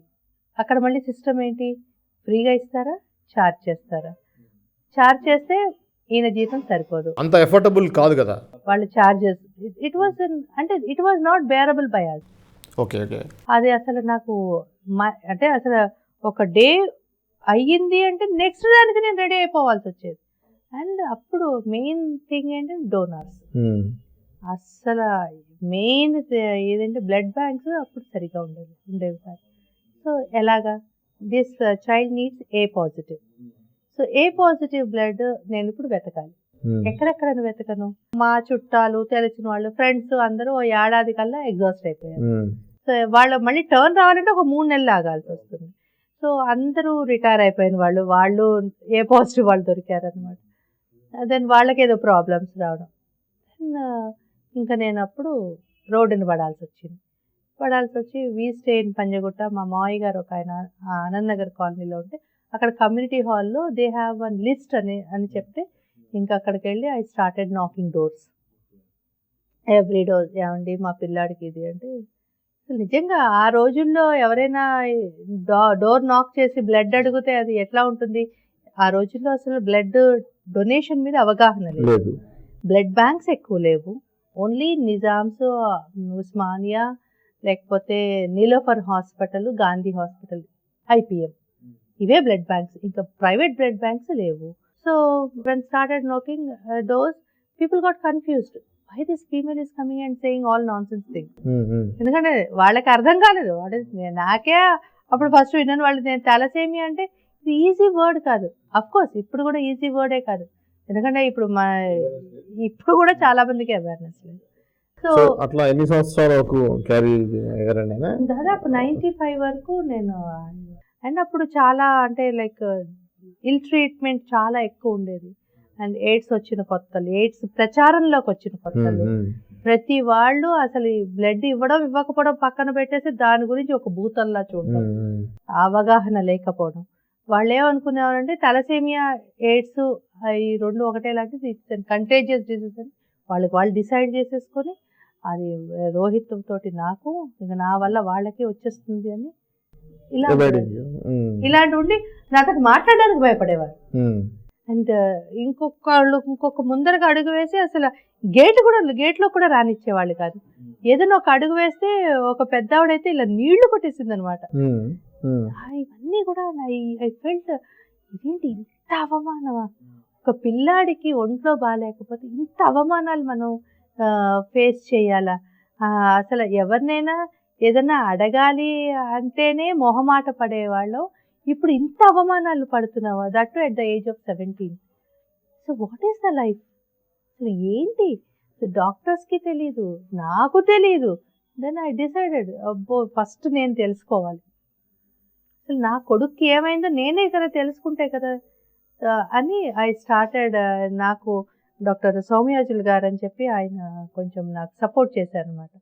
అక్కడ మళ్ళీ సిస్టమ్ ఏంటి, ఫ్రీగా ఇస్తారా, ఛార్జ్ చేస్తారా? ఛార్జ్ చేస్తే ఈయన జీతం సరిపోదు, అంత ఎఫోర్డబుల్ కాదు కదా వాళ్ళ charges. It was not bearable by us. Okay okay. అది అసలు నాకు అంటే అసలు ఒక డే అయ్యింది అంటే నెక్స్ట్ దానికి నేను రెడీ అయిపోవాల్సి వచ్చేది. అండ్ అప్పుడు మెయిన్ థింగ్ ఏంటంటే డోనర్స్. అసలు మెయిన్ ఏదంటే బ్లడ్ బ్యాంక్స్ అప్పుడు సరిగా ఉండేవి కాదు. సో ఎలాగా, this child needs a positive. So A positive blood నేను ఇప్పుడు వెతకాలి. ఎక్కడెక్కడ వెతకను? మా చుట్టాలు, తెలిసిన వాళ్ళు, ఫ్రెండ్స్ అందరూ ఏడాది కల్లా ఎగ్జాస్ట్ అయిపోయారు. సో వాళ్ళు మళ్ళీ టర్న్ రావాలంటే ఒక 3 నెలలు ఆగాల్సి వస్తుంది. సో అందరూ రిటైర్ అయిపోయిన వాళ్ళు ఏ పాజిటివ్ వాళ్ళు దొరికారనమాట. దెన్ వాళ్ళకేదో ప్రాబ్లమ్స్ రావడం. దెన్ ఇంకా నేను అప్పుడు రోడ్డున పడాల్సి వచ్చి వీ స్టే ఇన్ పంజగుట్ట. మా మావయ్య గారు ఒక ఆయన ఆనంద్ నగర్ కాలనీలో ఉంటే అక్కడ కమ్యూనిటీ హాల్లో దే హ్యావ్ వన్ లిస్ట్ అని చెప్తే ఇంకా అక్కడికి వెళ్ళి I started knocking doors every door. ఏమండి మా పిల్లాడికి ఇది అంటే, నిజంగా ఆ రోజుల్లో ఎవరైనా డోర్ నాక్ చేసి బ్లడ్ అడిగితే అది ఎట్లా ఉంటుంది? ఆ రోజుల్లో అసలు బ్లడ్ డొనేషన్ మీద అవగాహన లేదు, బ్లడ్ బ్యాంక్స్ ఎక్కువ లేవు. ఓన్లీ నిజామ్స్, ఉస్మానియా, లేకపోతే Niloufer hospital, Gandhi hospital, IPM, ఇవే బ్లడ్ బ్యాంక్స్. ఇంకా ప్రైవేట్ బ్లడ్ బ్యాంక్స్ లేవు. So when started knocking doors, people got confused. why this female is coming and saying all nonsense things. ఎందుకంటే వాళ్ళకి అర్థం కాలేదు. నాకే అప్పుడు ఫస్ట్ విన్నాను వాళ్ళు నేను తలసేమియా అంటే ఇది ఈజీ వర్డ్ కాదు. అఫ్ కోర్స్ ఇప్పుడు కూడా ఈజీ వర్డే కాదు, ఎందుకంటే ఇప్పుడు కూడా చాలా మందికి అవేర్నెస్ లేదు. సో అట్లా ఎన్ని సంవత్సరాలకు క్యారీ అయ్యారండి? దాదాపు 95 వరకు నేను. అండ్ అప్పుడు చాలా అంటే లైక్ ఇల్ ట్రీట్మెంట్ చాలా ఎక్కువ ఉండేది. అండ్ ఎయిడ్స్ వచ్చిన కొత్తలు, ఎయిడ్స్ ప్రచారంలోకి వచ్చిన కొత్తలు, ప్రతి వాళ్ళు అసలు బ్లడ్ ఇవ్వడం ఇవ్వకపోవడం పక్కన పెట్టేసి దాని గురించి ఒక భూతల్లా చూడడం, అవగాహన లేకపోవడం. వాళ్ళు ఏమనుకునేవారంటే తలసేమియా, ఎయిడ్స్ ఈ రెండు ఒకటే లాంటిది, కంటేజియస్ డిసీజ్ అని వాళ్ళు డిసైడ్ చేసేసుకొని అది రోహిత్ తోటి నాకు ఇంకా నా వల్ల వాళ్ళకి వచ్చేస్తుంది అని ఇలాంటి ఉండి నాతో మాట్లాడడానికి భయపడేవారు. అండ్ ఇంకొక ముందరగా అడుగు వేసి అసలు గేట్లో కూడా రానిచ్చేవాళ్ళు కాదు. ఏదైనా ఒక అడుగు వేస్తే ఒక పెద్దవాడైతే ఇలా నీళ్లు కొట్టేసింది అనమాట. ఇవన్నీ కూడా ఐ ఫెల్ట్ ఇదేంటి ఇంత అవమానమా, ఒక పిల్లాడికి ఒంట్లో బాగాలేకపోతే ఇంత అవమానాలు మనం ఫేస్ చేయాలా? అసలు ఎవరినైనా ఏదైనా అడగాలి అంటేనే మొహమాట పడేవాళ్ళం, ఇప్పుడు ఇంత అవమానాలు పడుతున్నావా, that at the age of 17. So what is the life? అసలు ఏంటి డాక్టర్స్కి తెలీదు, నాకు తెలీదు. దెన్ ఐ డిసైడెడ్ అబ్బో ఫస్ట్ నేను తెలుసుకోవాలి, అసలు నా కొడుక్కి ఏమైందో నేనే కదా తెలుసుకుంటే కదా అని ఐ స్టార్టెడ్. నాకు డాక్టర్ సౌమ్యాజుల్ గారు అని చెప్పి ఆయన కొంచెం నాకు సపోర్ట్ చేశారనమాట.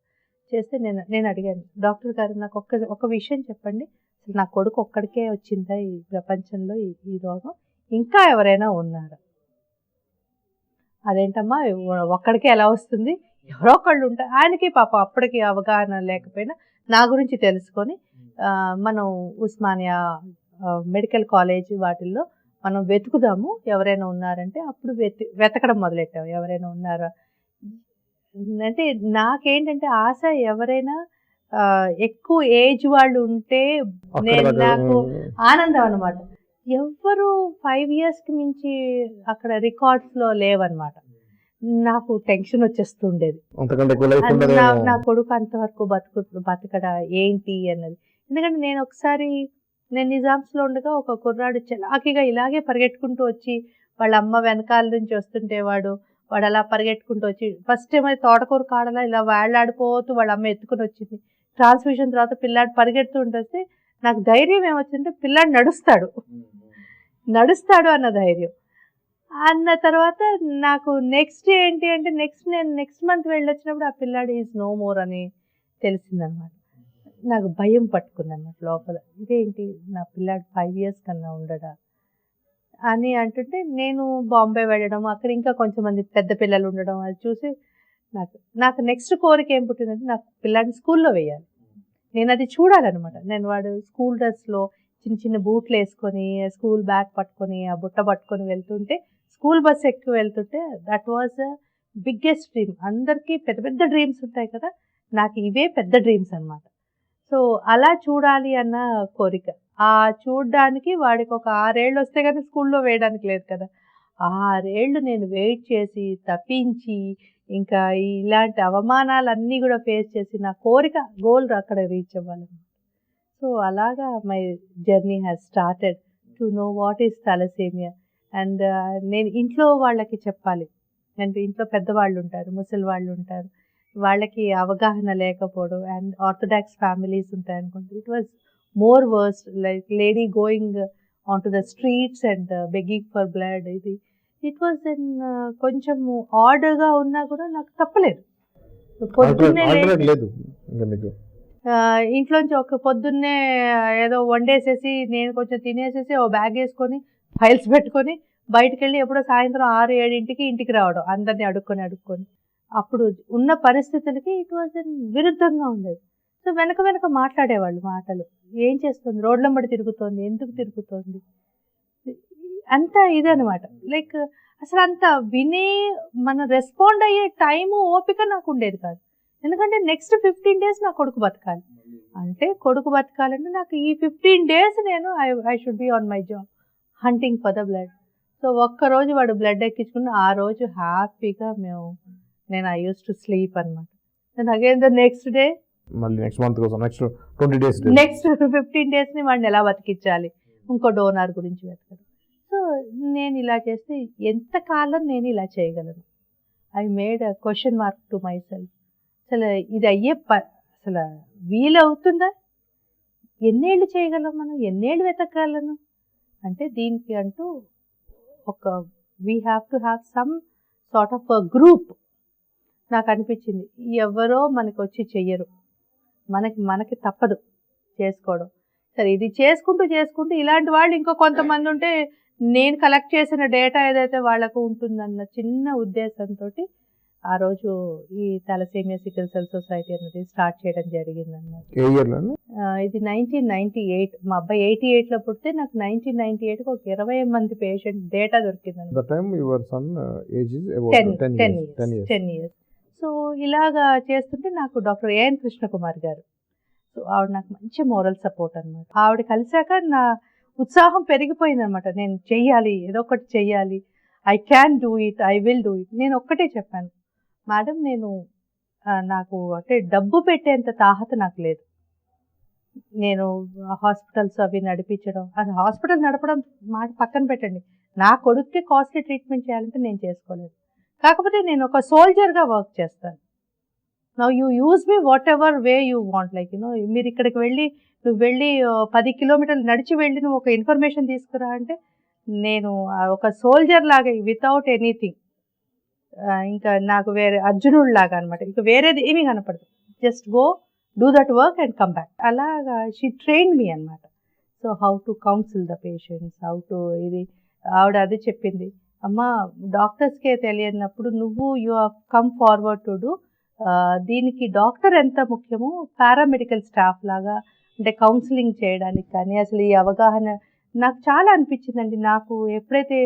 చేస్తే నేను అడిగాను, డాక్టర్ గారు నాకు ఒక విషయం చెప్పండి, అసలు నా కొడుకు ఒక్కడికే వచ్చిందా ఈ ప్రపంచంలో ఈ రోగం, ఇంకా ఎవరైనా ఉన్నారా? అదేంటమ్మా ఒక్కడికే ఎలా వస్తుంది, ఎవరో ఒకళ్ళు ఉంటారు. ఆయనకి పాప అప్పటికి అవగాహన లేకపోయినా నా గురించి తెలుసుకొని మనం ఉస్మానియా మెడికల్ కాలేజ్ వాటిల్లో మనం వెతుకుదాము ఎవరైనా ఉన్నారంటే అప్పుడు వెతకడం మొదలెట్టాము, ఎవరైనా ఉన్నారా అంటే. నాకేంటంటే ఆశ ఎవరైనా ఎక్కువ ఏజ్ వాళ్ళు ఉంటే నాకు ఆనందం అనమాట. ఎవ్వరు 5 yearsకి మించి అక్కడ రికార్డ్స్లో లేవన్నమాట. నాకు టెన్షన్ వచ్చేస్తుండేది, నా కొడుకు అంతవరకు బతకడా ఏంటి అన్నది. ఎందుకంటే నేను నిజామ్స్లో ఉండగా ఒక కుర్రాడు చలాకీగా ఇలాగే పరిగెట్టుకుంటూ వచ్చి వాళ్ళ అమ్మ వెనకాల నుంచి వస్తుంటే వాడు అలా పరిగెట్టుకుంటూ వచ్చి ఫస్ట్ ఏమైనా తోటకూర కాడలా ఇలా వేళ్లాడిపోతూ వాళ్ళ అమ్మ ఎత్తుకుని వచ్చింది. ట్రాన్స్మిషన్ తర్వాత పిల్లాడు పరిగెడుతూ ఉంటే నాకు ధైర్యం ఏమొచ్చిందంటే పిల్లాడు నడుస్తాడు అన్న ధైర్యం. అన్న తర్వాత నాకు నెక్స్ట్ ఏంటి అంటే నేను నెక్స్ట్ మంత్ వెళ్ళొచ్చినప్పుడు ఆ పిల్లాడు ఈజ్ నో మోర్ అని తెలిసిందనమాట. నాకు భయం పట్టుకుంది అన్నమాట లోపల, ఇదేంటి నా పిల్లాడు 5 years కన్నా ఉండడా అని అంటుంటే నేను బాంబే వెళ్ళడం, అక్కడ ఇంకా కొంచెం మంది పెద్ద పిల్లలు ఉండడం అది చూసి నాకు నెక్స్ట్ కోరిక ఏం పుట్టిందంటే నాకు పిల్లాడిని స్కూల్లో వేయాలి, నేను అది చూడాలన్నమాట. నేను వాడు స్కూల్ డ్రెస్లో చిన్న చిన్న బూట్లు వేసుకొని స్కూల్ బ్యాగ్ పట్టుకొని ఆ బుట్ట పట్టుకొని వెళ్తుంటే, స్కూల్ బస్ ఎక్కువ వెళ్తుంటే దట్ వాజ్ బిగ్గెస్ట్ డ్రీమ్. అందరికీ పెద్ద పెద్ద డ్రీమ్స్ ఉంటాయి కదా, నాకు ఇవే పెద్ద డ్రీమ్స్ అనమాట. సో అలా చూడాలి అన్న కోరిక. ఆ చూడ్డానికి వాడికి ఒక 6 ఏళ్ళు వస్తే కానీ స్కూల్లో వేయడానికి లేదు కదా. 6 ఏళ్ళు నేను వెయిట్ చేసి తప్పించి ఇంకా ఇలాంటి అవమానాలన్నీ కూడా ఫేస్ చేసి నా కోరిక గోల్ అక్కడ రీచ్ అవ్వాలన్నమాట. సో అలాగా my journey has started to know what is thalassaemia. And నేను ఇంట్లో వాళ్ళకి చెప్పాలి, అంటే ఇంట్లో పెద్దవాళ్ళు ఉంటారు, ముసలి వాళ్ళు ఉంటారు, వాళ్ళకి అవగాహన లేకపోవడం. అండ్ ఆర్థోడాక్స్ ఫ్యామిలీస్ ఉంటాయి అనుకోండి, it was more worst, like lady going on to the streets and begging for blood. It was then కొంచెం ఆర్డర్గా ఉన్నా కూడా నాకు తప్పలేదు. పొద్దున్నే లేదు ఇంకా మీకు ఇంట్లోంచి పొద్దున్నే ఏదో వండేసేసి నేను కొంచెం తినేసేసి ఓ బ్యాగ్ వేసుకొని ఫైల్స్ పెట్టుకొని బయటకు వెళ్ళి ఎప్పుడో సాయంత్రం 6-7 ఇంటికి రావడం, అందరినీ అడుక్కొని. అప్పుడు ఉన్న పరిస్థితులకి ఇట్ వాజ్ విరుద్ధంగా ఉండేది. సో వెనక మాట్లాడేవాళ్ళు మాటలు, ఏం చేస్తుంది, రోడ్లంబడి తిరుగుతోంది, ఎందుకు తిరుగుతోంది, అంతా ఇదనమాట. లైక్ అసలు అంత వినే మనం రెస్పాండ్ అయ్యే టైము ఓపిక నాకు ఉండేది కాదు. ఎందుకంటే నెక్స్ట్ 15 days నా కొడుకు బతకాలి. అంటే కొడుకు బతకాలంటే నాకు ఈ 15 days నేను I should be on my job hunting for the blood. So ఒక్కరోజు వాడు బ్లడ్ ఎక్కించుకుని ఆ రోజు హ్యాపీగా నేను ఐ యూస్ టు స్లీప్ అనమాట. నేను అగైన్ ద నెక్స్ట్ డే మళ్ళీ నెక్స్ట్ మంత్ కోసం నెక్స్ట్ 20 days నెక్స్ట్ 15 daysని వాడిని ఎలా బతికించాలి, ఇంకో డోనార్ గురించి వెతకడం. సో నేను ఇలా చేస్తే ఎంతకాలం నేను ఇలా చేయగలను? I made a question mark to my self. అసలు ఇది అసలు వీలవుతుందా? ఎన్నేళ్ళు చేయగలం మనం, ఎన్నేళ్ళు వెతకగలను? అంటే దీనికి అంటూ we have to have some sort of group. నాకు అనిపించింది ఎవరో మనకు వచ్చి చెయ్యరు, మనకి తప్పదు చేసుకోవడం. సరే ఇది చేసుకుంటూ ఇలాంటి వాళ్ళు ఇంకో కొంతమంది ఉంటే నేను కలెక్ట్ చేసిన డేటా ఏదైతే వాళ్ళకు ఉంటుందన్న చిన్న ఉద్దేశంతో ఆ రోజు ఈ తలసేమియా సికిల్ సెల్ సొసైటీ అనేది స్టార్ట్ చేయడం జరిగింది అన్నమాట. ఇది 1998. మా అబ్బాయి 88లో పుడితే నాకు 1998 ఒక 20 మంది పేషెంట్ డేటా దొరికింది. 10 years. సో ఇలాగా చేస్తుంటే నాకు డాక్టర్ ఏఎన్ కృష్ణకుమార్ గారు, సో ఆవిడ నాకు మంచి మోరల్ సపోర్ట్ అనమాట. ఆవిడ కలిసాక నా ఉత్సాహం పెరిగిపోయింది అనమాట. నేను చెయ్యాలి, ఏదో ఒకటి చెయ్యాలి, I can do it, I will do it. నేను ఒక్కటే చెప్పాను, మేడం నాకు అంటే డబ్బు పెట్టేంత తాహత నాకు లేదు. నేను హాస్పిటల్స్ అవి నడిపించడం, అది హాస్పిటల్ నడపడం మాట పక్కన పెట్టండి, నా కొడుక్కి కాస్ట్లీ ట్రీట్మెంట్ చేయాలంటే నేను చేసుకోలేదు. కాకపోతే నేను ఒక సోల్జర్గా వర్క్ చేస్తాను. Now you use me what ever way you want. Like మీరు ఇక్కడికి నువ్వు వెళ్ళి 10 kilometers నడిచి వెళ్ళి నువ్వు ఒక ఇన్ఫర్మేషన్ తీసుకురా అంటే నేను ఒక సోల్జర్ లాగా వితౌట్ ఎనీథింగ్, ఇంకా నాకు వేరే అర్జునుడు లాగా అనమాట, ఇంకా వేరేది ఏమీ కనపడదు. Just go do that work and come back. అలాగా షీ ట్రైన్ మీ అనమాట. So how to counsel the patients, how to ఇది ఆవిడ అదే చెప్పింది, అమ్మ డాక్టర్స్కే తెలియనప్పుడు నువ్వు you have come forward to do. దీనికి డాక్టర్ ఎంత ముఖ్యమో పారామెడికల్ స్టాఫ్ లాగా అంటే కౌన్సిలింగ్ చేయడానికి కానీ అసలు ఈ అవగాహన నాకు చాలా అనిపించిందండి. నాకు ఎప్పుడైతే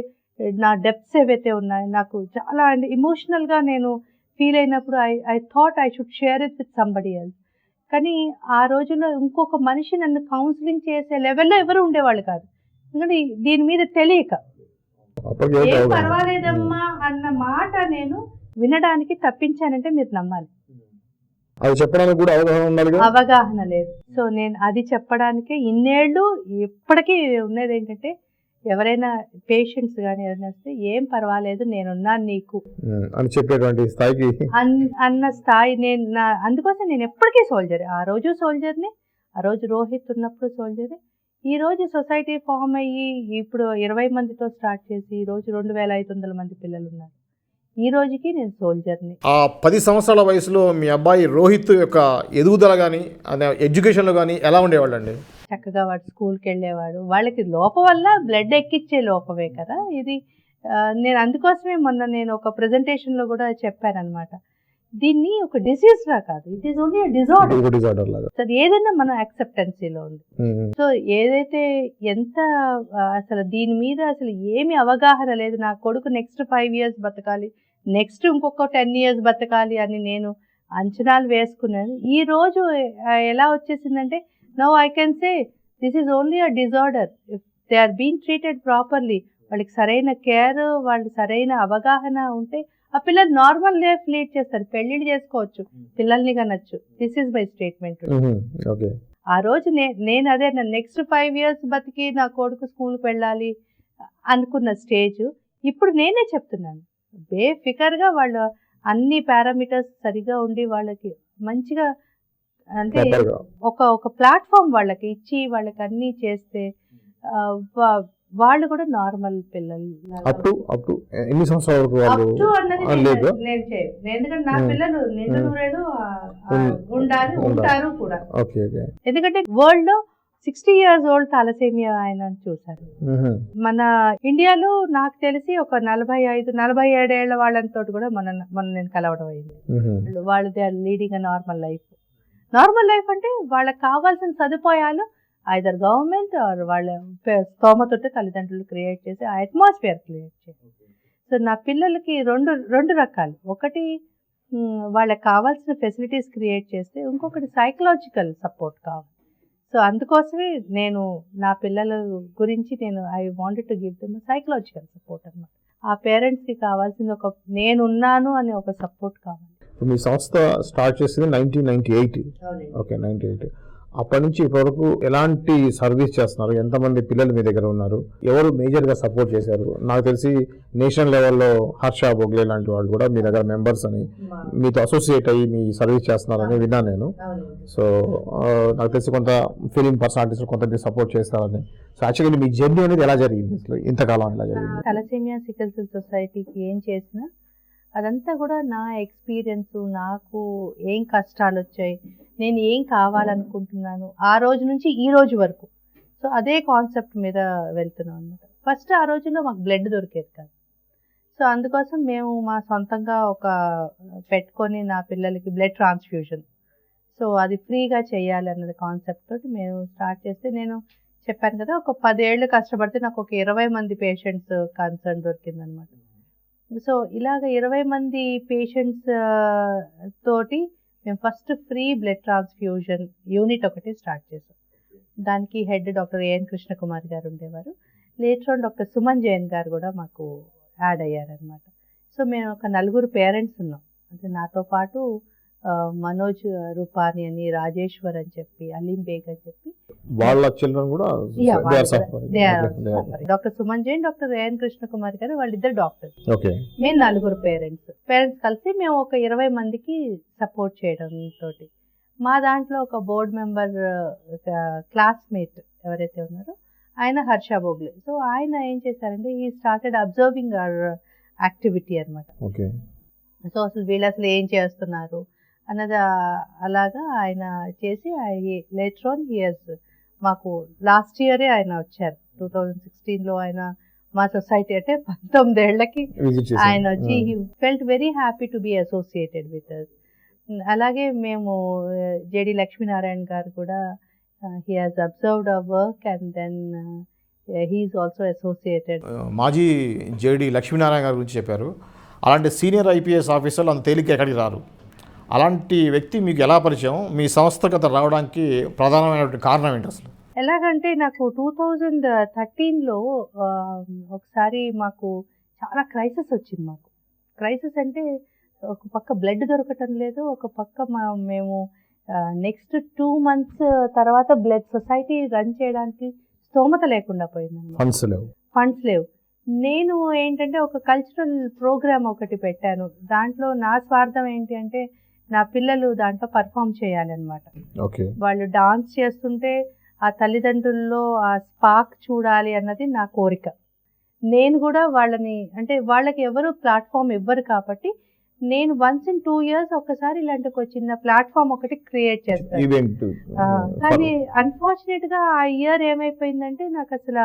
నా డెప్త్స్ ఏవైతే ఉన్నాయో నాకు చాలా అంటే ఇమోషనల్గా నేను ఫీల్ అయినప్పుడు I thought I should share it with somebody else. కానీ ఆ రోజుల్లో ఇంకొక మనిషి నన్ను కౌన్సిలింగ్ చేసే లెవెల్లో ఎవరు ఉండేవాళ్ళు కాదు. ఎందుకంటే దీని మీద తెలియక ఏం పర్వాలేదమ్మా అన్న మాట నేను వినడానికి తప్పించానంటే మీరు నమ్మాలి, అది చెప్పడానికి కూడా అవగాహన లేదు. సో నేను అది చెప్పడానికే ఇన్నేళ్ళు ఎప్పటికీ ఉన్నది ఏంటంటే ఎవరైనా పేషెంట్స్ కానీ ఎవరైనా వస్తే ఏం పర్వాలేదు నేనున్నాను నీకు అని చెప్పేటువంటి స్థాయికి అన్న స్థాయి అందుకోసం నేను ఎప్పటికీ సోల్జర్. ఆ రోజు సోల్జర్ని, ఆ రోజు రోహిత్ ఉన్నప్పుడు సోల్జరే. ఈ రోజు సొసైటీ ఫామ్ అయ్యి ఇప్పుడు 20 మందితో స్టార్ట్ చేసి ఈ రోజు 2500 మంది పిల్లలు ఉన్నారు. ఈ రోజుకి నేను సోల్జర్ని. ఆ 10 సంవత్సరాల వయసులో మీ అబ్బాయి రోహిత్ యొక్క ఎదుగుదల కానీ ఎడ్యుకేషన్లో కానీ ఎలా ఉండేవాళ్ళు అండి? చక్కగా వాడు స్కూల్కి వెళ్ళేవాడు. వాళ్ళకి లోపం వల్ల బ్లడ్ ఎక్కిచ్చే లోపమే కదా ఇది. నేను అందుకోసమే నేను ఒక ప్రెజెంటేషన్లో కూడా చెప్పాను అనమాట, దీన్ని ఒక డిసీజ్ లా కాదు, ఇట్ ఈస్ ఓన్లీ డిజార్డర్ లాగా. ఏదైనా మన యాక్సెప్టెన్సీలో ఉంది. సో ఏదైతే ఎంత అసలు దీని మీద అసలు ఏమి అవగాహన లేదు. నా కొడుకు నెక్స్ట్ 5 years బతకాలి, నెక్స్ట్ ఇంకొక 10 years బతకాలి అని నేను అంచనాలు వేసుకున్నాను. ఈ రోజు ఎలా వచ్చేసిందంటే now I can say this is only a disorder if they are being treated properly. వాళ్ళకి సరైన కేర్, వాళ్ళు సరైన అవగాహన ఉంటే ఆ పిల్లలు నార్మల్ లైఫ్ లీడ్ చేస్తారు, పెళ్లిళ్ళు చేసుకోవచ్చు, పిల్లల్ని కనొచ్చు. This is my statement. ఆ రోజు నేను అదే నెక్స్ట్ 5 years బతికి నా కొడుకు స్కూల్కి వెళ్ళాలి అనుకున్న స్టేజ్ ఇప్పుడు నేనే చెప్తున్నాను. బేఫికర్గా వాళ్ళు అన్ని పారామీటర్స్ సరిగా ఉండి వాళ్ళకి మంచిగా అంటే ఒక ప్లాట్ఫామ్ వాళ్ళకి ఇచ్చి వాళ్ళకి అన్నీ చేస్తే వాళ్ళు కూడా నార్మల్ పిల్లలు. ఎన్ని సంవత్సరాల వరకు వాళ్ళు ఎందుకంటే నా పిల్లలు నిండు నూరేళ్ళు ఉంటారు కూడా. ఎందుకంటే వరల్డ్ లో 60 years old థాలసేమియా ఆయన చూసారు. మన ఇండియాలో నాకు తెలిసి ఒక 45-47 ఏళ్ల వాళ్ళతో కూడా మన నేను కలవడం అయింది. వాళ్ళు they are leading normal life. Normal life అంటే వాళ్ళకి కావాల్సిన సదుపాయాలు ఐదర్ గవర్నమెంట్ ఆర్ వాళ్ళ స్తోమతోటి తల్లిదండ్రులు క్రియేట్ చేసి ఆ అట్మాస్ఫియర్ క్రియేట్ చేసి. సో నా పిల్లలకి రెండు రకాలు, ఒకటి వాళ్ళకి కావాల్సిన ఫెసిలిటీస్ క్రియేట్ చేస్తే, ఇంకొకటి సైకలాజికల్ సపోర్ట్ కావాలి. సో అందుకోసమే నేను నా పిల్లల గురించి I wanted to give them psychological support అన్నమాట. ఆ పేరెంట్స్కి కావాల్సింది ఒక నేనున్నాను అనే ఒక సపోర్ట్ కావాలి. మీ సంస్థ స్టార్ట్ చేసింది 1998. ఓకే, 98. అప్పటి నుంచి ఇప్పటివరకు ఎలాంటి సర్వీస్ చేస్తున్నారు? ఎంతమంది పిల్లలు మీ దగ్గర ఉన్నారు? ఎవరు మేజర్గా సపోర్ట్ చేశారు? నాకు తెలిసి నేషనల్ లెవెల్లో హర్ష బొగ్లే లాంటి వాళ్ళు కూడా మీ దగ్గర మెంబర్స్ అని, మీతో అసోసియేట్ అయ్యి మీ సర్వీస్ చేస్తున్నారని విన్నాను నేను. సో నాకు తెలిసి కొంత ఫిలిం పర్సనాలిటీస్ కొంత మీరు సపోర్ట్ చేస్తారని. సో యాక్చువల్లీ మీ జర్నీ అనేది ఎలా జరిగింది? అసలు ఇంతకాలం ఎలా జరిగింది? థాలసేమియా సికిల్ సెల్ సొసైటీకి ఏం చేసినా అదంతా కూడా నా ఎక్స్పీరియన్స్, నాకు ఏం కష్టాలు వచ్చాయి, నేను ఏం కావాలనుకుంటున్నాను ఆ రోజు నుంచి ఈ రోజు వరకు. సో అదే కాన్సెప్ట్ మీద వెళ్తున్నాం అనమాట. ఫస్ట్ ఆ రోజుల్లో మాకు బ్లడ్ దొరికేది కాదు. సో అందుకోసం మేము మా సొంతంగా ఒక పెట్టుకొని నా పిల్లలకి బ్లడ్ ట్రాన్స్ఫ్యూజన్, సో అది ఫ్రీగా చేయాలి అన్నది కాన్సెప్ట్ తోటి మేము స్టార్ట్ చేస్తే, నేను చెప్పాను కదా ఒక 10 ఏళ్ళు కష్టపడితే నాకు ఒక 20 మంది పేషెంట్స్ కన్సర్న్ దొరికిందనమాట. సో ఇలాగ 20 మంది పేషెంట్స్ తోటి మేము first free blood transfusion unit ఒకటి స్టార్ట్ చేసాం. దానికి హెడ్ డాక్టర్ ఏఎన్ కృష్ణకుమారి గారు ఉండేవారు. Later on doctor Suman Jain గారు కూడా మాకు యాడ్ అయ్యారనమాట. సో మేము ఒక 4 పేరెంట్స్ ఉన్నాం. అంటే నాతో పాటు మనోజ్ రూపాని అని, రాజేశ్వర్ అని చెప్పి, అలీం బేగ్ అని చెప్పి వాళ్ళ చిల్డ్రన్ కూడా doctor Suman Jain, doctor A N Krishnakumari గారు, వాళ్ళిద్దరు డాక్టర్స్. మేము 4 పేరెంట్స్ కలిసి మేము ఒక 20 మందికి సపోర్ట్ చేయడం తోటి, మా దాంట్లో ఒక బోర్డ్ మెంబర్ క్లాస్మేట్ ఎవరైతే ఉన్నారో ఆయన హర్ష బోగ్లే. సో ఆయన ఏం చేశారంటే ఈ స్టార్టెడ్ అబ్జర్వింగ్ అవర్ యాక్టివిటీ అనమాట. సో అసలు వీళ్ళు అసలు ఏం చేస్తున్నారు అన్నది అలాగా ఆయన చేసి లేటర్ ఆన్ మాకు లాస్ట్ ఇయరే ఆయన వచ్చారు. 2016లో ఆయన మా సొసైటీ అంటే 19 ఏళ్లకి ఆయన వచ్చి he felt very happy to be associated with us. అలాగే మేము జేడి లక్ష్మీనారాయణ గారు కూడా he has observed our work and then he is also associated. మాజీ జేడి లక్ష్మీనారాయణ గారి గురించి చెప్పారు. అలాంటి సీనియర్ ఐపీఎస్ ఆఫీసర్లు అంత తేలిక ఎక్కడికి రారు. అలాంటి వ్యక్తి మీకు ఎలా పరిచయం? మీ సంస్థగత రావడానికి ప్రధానమైనటువంటి కారణం ఏంటి అసలు? ఎలాగంటే నాకు 2013లో ఒకసారి మాకు చాలా క్రైసిస్ వచ్చింది. మాకు క్రైసిస్ అంటే ఒక పక్క బ్లడ్ దొరకటం లేదు, ఒక పక్క మేము నెక్స్ట్ 2 months తర్వాత బ్లడ్ సొసైటీ రన్ చేయడానికి స్తోమత లేకుండా పోయింది. ఫండ్స్ లేవు. నేను ఏంటంటే ఒక కల్చరల్ ప్రోగ్రామ్ ఒకటి పెట్టాను. దాంట్లో నా స్వార్థం ఏంటి అంటే నా పిల్లలు దాంట్లో పర్ఫామ్ చేయాలన్నమాట. వాళ్ళు డాన్స్ చేస్తుంటే ఆ తల్లిదండ్రుల్లో ఆ స్పార్క్ చూడాలి అన్నది నా కోరిక. నేను కూడా వాళ్ళని, అంటే వాళ్ళకి ఎవరు ప్లాట్ఫామ్ ఇవ్వరు కాబట్టి నేను వన్స్ ఇన్ 2 years ఒకసారి ఇలాంటి ఒక చిన్న ప్లాట్ఫామ్ ఒకటి క్రియేట్ చేస్తాను. కానీ అన్ఫార్చునేట్ గా ఆ ఇయర్ ఏమైపోయిందంటే నాకు అసలు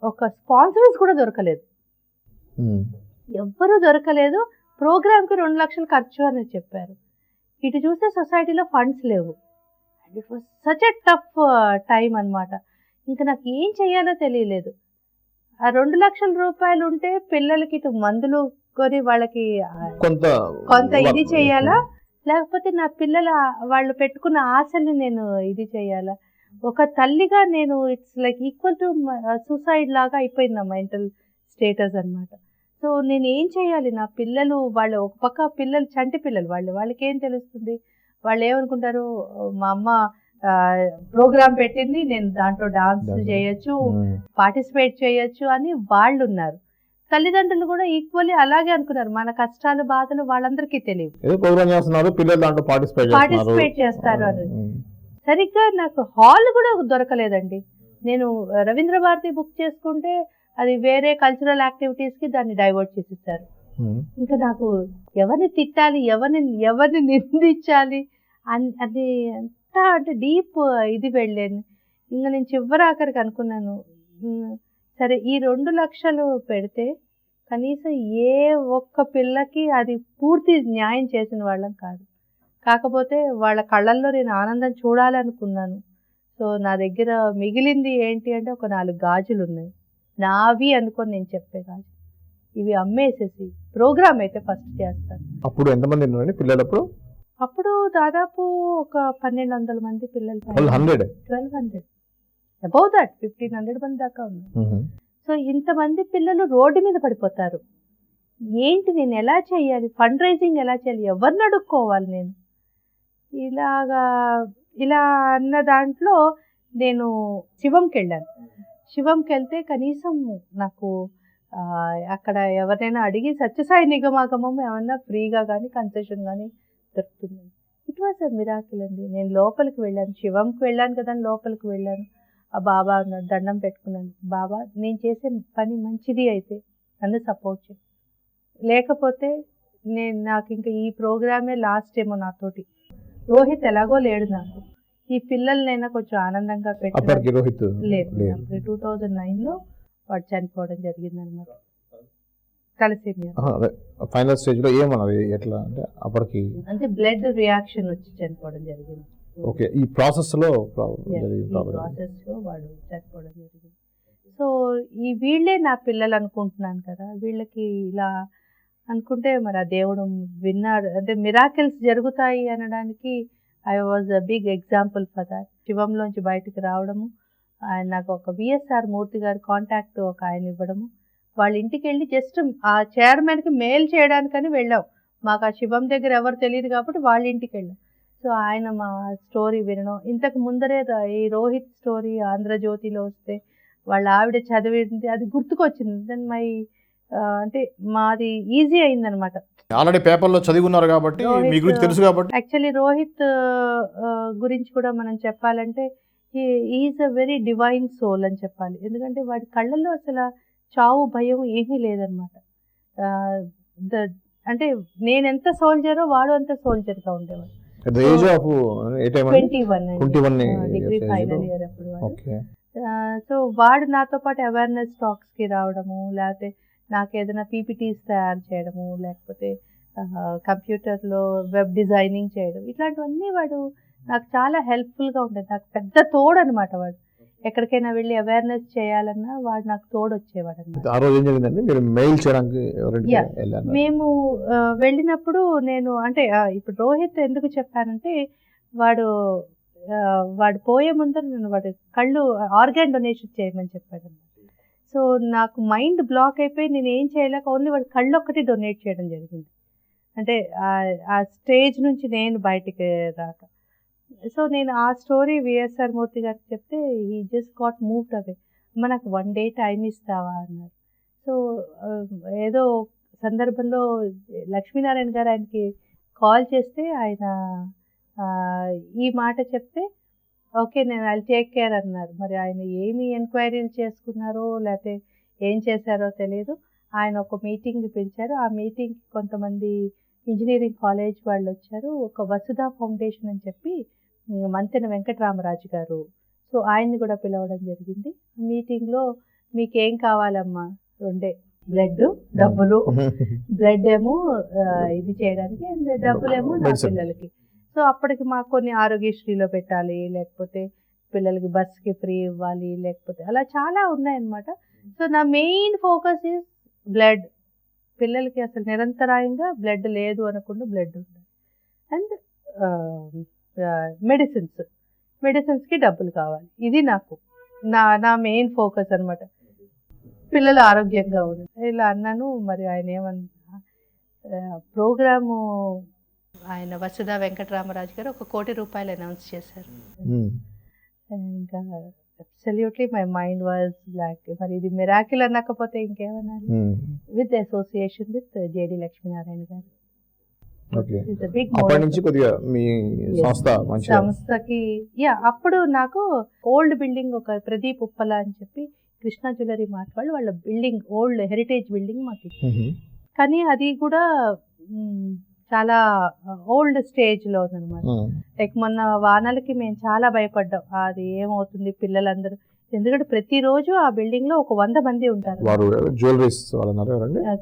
ఒక స్పాన్సర్స్ కూడా దొరకలేదు, ఎవ్వరూ దొరకలేదు. ప్రోగ్రామ్కి 2 లక్షలు ఖర్చు అని చెప్పారు. ఇటు చూస్తే సొసైటీలో ఫండ్స్ లేవు. And it was such a tough time అనమాట. ఇంకా నాకు ఏం చేయాలో తెలియలేదు. ఆ 2 లక్షల రూపాయలు ఉంటే పిల్లలకి ఇటు మందులు కొని వాళ్ళకి కొంత ఇది చేయాలా, లేకపోతే నా పిల్లల వాళ్ళు పెట్టుకున్న ఆశల్ని నేను ఇది చేయాలా. ఒక తల్లిగా నేను it's like equal to suicide లాగా అయిపోయింది నా మెంటల్ స్టేటస్ అనమాట. సో నేను ఏం చేయాలి? నా పిల్లలు వాళ్ళు ఒక పక్క పిల్లలు చంటి పిల్లలు, వాళ్ళకి ఏం తెలుస్తుంది? వాళ్ళు ఏమనుకుంటారు, మా అమ్మ ప్రోగ్రామ్ పెట్టింది, నేను దాంట్లో డాన్స్ చేయొచ్చు, పార్టిసిపేట్ చేయొచ్చు అని వాళ్ళు ఉన్నారు. తల్లిదండ్రులు కూడా ఈక్వల్లీ అలాగే అనుకున్నారు. మన కష్టాలు బాధలు వాళ్ళందరికీ తెలియవు, ఏదో ప్రోగ్రామ్ చేస్తున్నారు, పిల్లలు దాంట్లో పార్టిసిపేట్ చేస్తారు అని. సరిగ్గా నాకు హాల్ కూడా దొరకలేదండి. నేను రవీంద్ర భారతి బుక్ చేసుకుంటే అది వేరే కల్చరల్ యాక్టివిటీస్కి దాన్ని డైవర్ట్ చేసేసారు. ఇంకా నాకు ఎవరిని తిట్టాలి, ఎవరిని నిందించాలి అది అంతా అంటే డీప్ ఇది వెళ్ళాను. ఇంకా నేను చివరి ఆఖరికి అనుకున్నాను, సరే ఈ 2 లక్షలు పెడితే కనీసం ఏ ఒక్క పిల్లకి అది పూర్తి న్యాయం చేసిన వాళ్ళం కాదు. కాకపోతే వాళ్ళ కళ్ళల్లో నేను ఆనందం చూడాలనుకున్నాను. సో నా దగ్గర మిగిలింది ఏంటి అంటే ఒక 4 గాజులు ఉన్నాయి, నావి అనుకొని నేను చెప్పే గాజు. ఇవి అమ్మేసేసి ప్రోగ్రామ్ అయితే ఫస్ట్ చేస్తాను. అప్పుడు ఎంతమంది ఉన్నారండి పిల్లలు? అప్పుడు దాదాపు ఒక 1200 మంది పిల్లలు, 1200 అబౌవ్ దట్ 1500 మంది దాకా ఉన్నారు. సో ఇంతమంది పిల్లలు రోడ్డు మీద పడిపోతారు. ఏంటి నేను ఎలా చేయాలి, ఫండ్ రైజింగ్ ఎలా చేయాలి, ఎవరిని అడుక్కోవాలి నేను, ఇలా అన్న దాంట్లో నేను శివంకి వెళ్ళాను. శివంకి వెళ్తే కనీసం నాకు అక్కడ ఎవరైనా అడిగి సత్యసాయి నిగమాగమం ఏమన్నా ఫ్రీగా కానీ కన్సెషన్ కానీ దొరుకుతుంది. ఇట్ వాజ్ అ మిరాకిల్ అండి. నేను లోపలికి వెళ్ళాను, శివంకి వెళ్ళాను కదా, లోపలికి వెళ్ళాను. ఆ బాబా ఉన్నాడు, దండం పెట్టుకున్నాను. బాబా నేను చేసే పని మంచిది అయితే నన్ను సపోర్ట్ చేయి, లేకపోతే నాకు ఇంకా ఈ ప్రోగ్రామే లాస్ట్ ఏమో నాతోటి. రోహిత్ ఎలాగో లేడు, నాకు ఈ పిల్లలనైనా కొంచెం ఆనందంగా పెట్టాను. లేదు, 2009లో వాడు చనిపోవడం జరిగింది అనమాట. తలసేమియా ఫైనల్ స్టేజ్ లో ఏమన్నారు, ఎట్లా అంటే అప్పటికి అంటే బ్లడ్ రియాక్షన్ వచ్చి చనిపోవడం జరిగింది. ఓకే, ఈ ప్రాసెస్ లో వాడు చనిపోవడం జరిగింది. సో వీళ్ళే నా పిల్లలు అనుకుంటున్నాను కదా, వీళ్ళకి ఇలా అనుకుంటే మరి ఆ దేవుడు విన్నాడు. అంటే మిరాకిల్స్ జరుగుతాయి అనడానికి I was a big example for that. శివంలోంచి బయటకు రావడము, ఆయన నాకు ఒక విఎస్ఆర్ మూర్తి గారి కాంటాక్ట్ ఒక ఆయన ఇవ్వడము, వాళ్ళ ఇంటికి వెళ్ళి జస్ట్ ఆ చైర్మన్కి మెయిల్ చేయడానికని వెళ్ళాం. మాకు ఆ శివం దగ్గర ఎవరు తెలియదు కాబట్టి వాళ్ళ ఇంటికి వెళ్ళాం. సో ఆయన మా స్టోరీ వినడం, ఇంతకు ముందరే ఈ రోహిత్ స్టోరీ ఆంధ్రజ్యోతిలో వస్తే వాళ్ళ ఆవిడ చదివింది, అది గుర్తుకొచ్చింది. దెన్ అంటే మాది ఈజీ అయిందనమాట. ఆల్రెడీ పేపర్లో చదివిన్నారు కాబట్టి మీ గురించి తెలుసు కాబట్టి. యాక్చువల్లీ రోహిత్ గురించి కూడా మనం చెప్పాలంటే is a very divine soul అని చెప్పాలి. ఎందుకంటే వాడి కళ్ళల్లో అసలు చావు భయం ఏమీ లేదనమాట. అంటే నేను ఎంత సోల్జరో వాడు అంత సోల్జర్గా ఉండేవాడు. 21 డిగ్రీ ఫైనల్ ఇయర్ అప్పుడు వాడు. సో వాడు నాతో పాటు అవేర్నెస్ టాక్స్కి రావడము, లేకపోతే నాకు ఏదైనా పీపీటీస్ తయారు చేయడము, లేకపోతే కంప్యూటర్లో వెబ్ డిజైనింగ్ చేయడం, ఇట్లాంటివన్నీ వాడు నాకు చాలా హెల్ప్ఫుల్గా ఉండేది. నాకు పెద్ద తోడు అనమాట. వాడు ఎక్కడికైనా వెళ్ళి అవేర్నెస్ చేయాలన్నా వాడు నాకు తోడు వచ్చేవాడు అనమాట. మేము వెళ్ళినప్పుడు నేను అంటే ఇప్పుడు రోహిత్ ఎందుకు చెప్పానంటే వాడు పోయే ముందర నేను వాడు కళ్ళు ఆర్గాన్ డొనేషన్ చేయమని చెప్పాడు అనమాట. సో నాకు మైండ్ బ్లాక్ అయిపోయి నేను ఏం చేయలేక ఓన్లీ వాడు కళ్ళు ఒక్కటి డొనేట్ చేయడం జరిగింది. అంటే ఆ స్టేజ్ నుంచి నేను బయటికి రాక. సో నేను ఆ స్టోరీ విఎస్ఆర్ మూర్తి గారికి చెప్తే హీ జస్ట్ గాట్ మూవ్డ్ అవే. మనకు 1 day టైం ఇస్తావా అన్నారు. సో ఏదో సందర్భంలో లక్ష్మీనారాయణ గారు ఆయనకి కాల్ చేస్తే ఆయన ఈ మాట చెప్తే ఓకే నేను ఐల్ టేక్ కేర్ అన్నారు. మరి ఆయన ఏమి ఎంక్వైరీలు చేసుకున్నారో లేకపోతే ఏం చేశారో తెలియదు. ఆయన ఒక మీటింగ్ పిలిచారు. ఆ మీటింగ్కి కొంతమంది ఇంజనీరింగ్ కాలేజ్ వాళ్ళు వచ్చారు. ఒక వసుధా ఫౌండేషన్ అని చెప్పి మంతెన వెంకటరామరాజు గారు, సో ఆయన్ని కూడా పిలవడం జరిగింది. మీటింగ్లో మీకు ఏం కావాలమ్మా, 2 బ్లడ్ డబ్బులు, బ్లడ్ ఏమో ఇది చేయడానికి అండ్ డబ్బులేమో నా పిల్లలకి. సో అప్పటికి మాకు కొన్ని ఆరోగ్యశ్రీలో పెట్టాలి, లేకపోతే పిల్లలకి బస్కి ఫ్రీ ఇవ్వాలి, లేకపోతే అలా చాలా ఉన్నాయన్నమాట. సో నా మెయిన్ ఫోకస్ ఈజ్ బ్లడ్. పిల్లలకి అసలు నిరంతరాయంగా బ్లడ్ లేదు అనకుండా బ్లడ్ ఉంది. అండ్ మెడిసిన్స్కి డబ్బులు కావాలి. ఇది నాకు నా మెయిన్ ఫోకస్ అనమాట. పిల్లలు ఆరోగ్యంగా ఉండాలి ఇలా అన్నాను. మరి ఆయన ఏమన్నా ప్రోగ్రాము ఆయన వసుధా వెంకటరామరాజు గారు 1 కోటి రూపాయలు అనౌన్స్ చేశారు. ఇంకా absolutely my mind was block. మరి ఇది మిరాకిల్ అనకపోతే ఇంకేమన్నారు. With association with JD Lakshminarayana garu. Okay, అప్పటి నుంచి కొద్దిగా మీ సంస్థ మంచి సంస్థకి అప్పుడు నాకు ఓల్డ్ బిల్డింగ్ ఒక ప్రదీప్ ఉప్పల అని చెప్పి కృష్ణా జ్యువెలరీ మార్ట్ వాళ్ళ బిల్డింగ్ ఓల్డ్ హెరిటేజ్ బిల్డింగ్ మాకు ఇచ్చారు. కానీ అది కూడా చాలా ఓల్డ్ స్టేజ్ లో ఉందన్నమాట. లైక్ మొన్న వానలకి మేము చాలా భయపడ్డాం, అది ఏమవుతుంది పిల్లలందరూ, ఎందుకంటే ప్రతిరోజు ఆ బిల్డింగ్ లో ఒక 100 మంది ఉంటారు.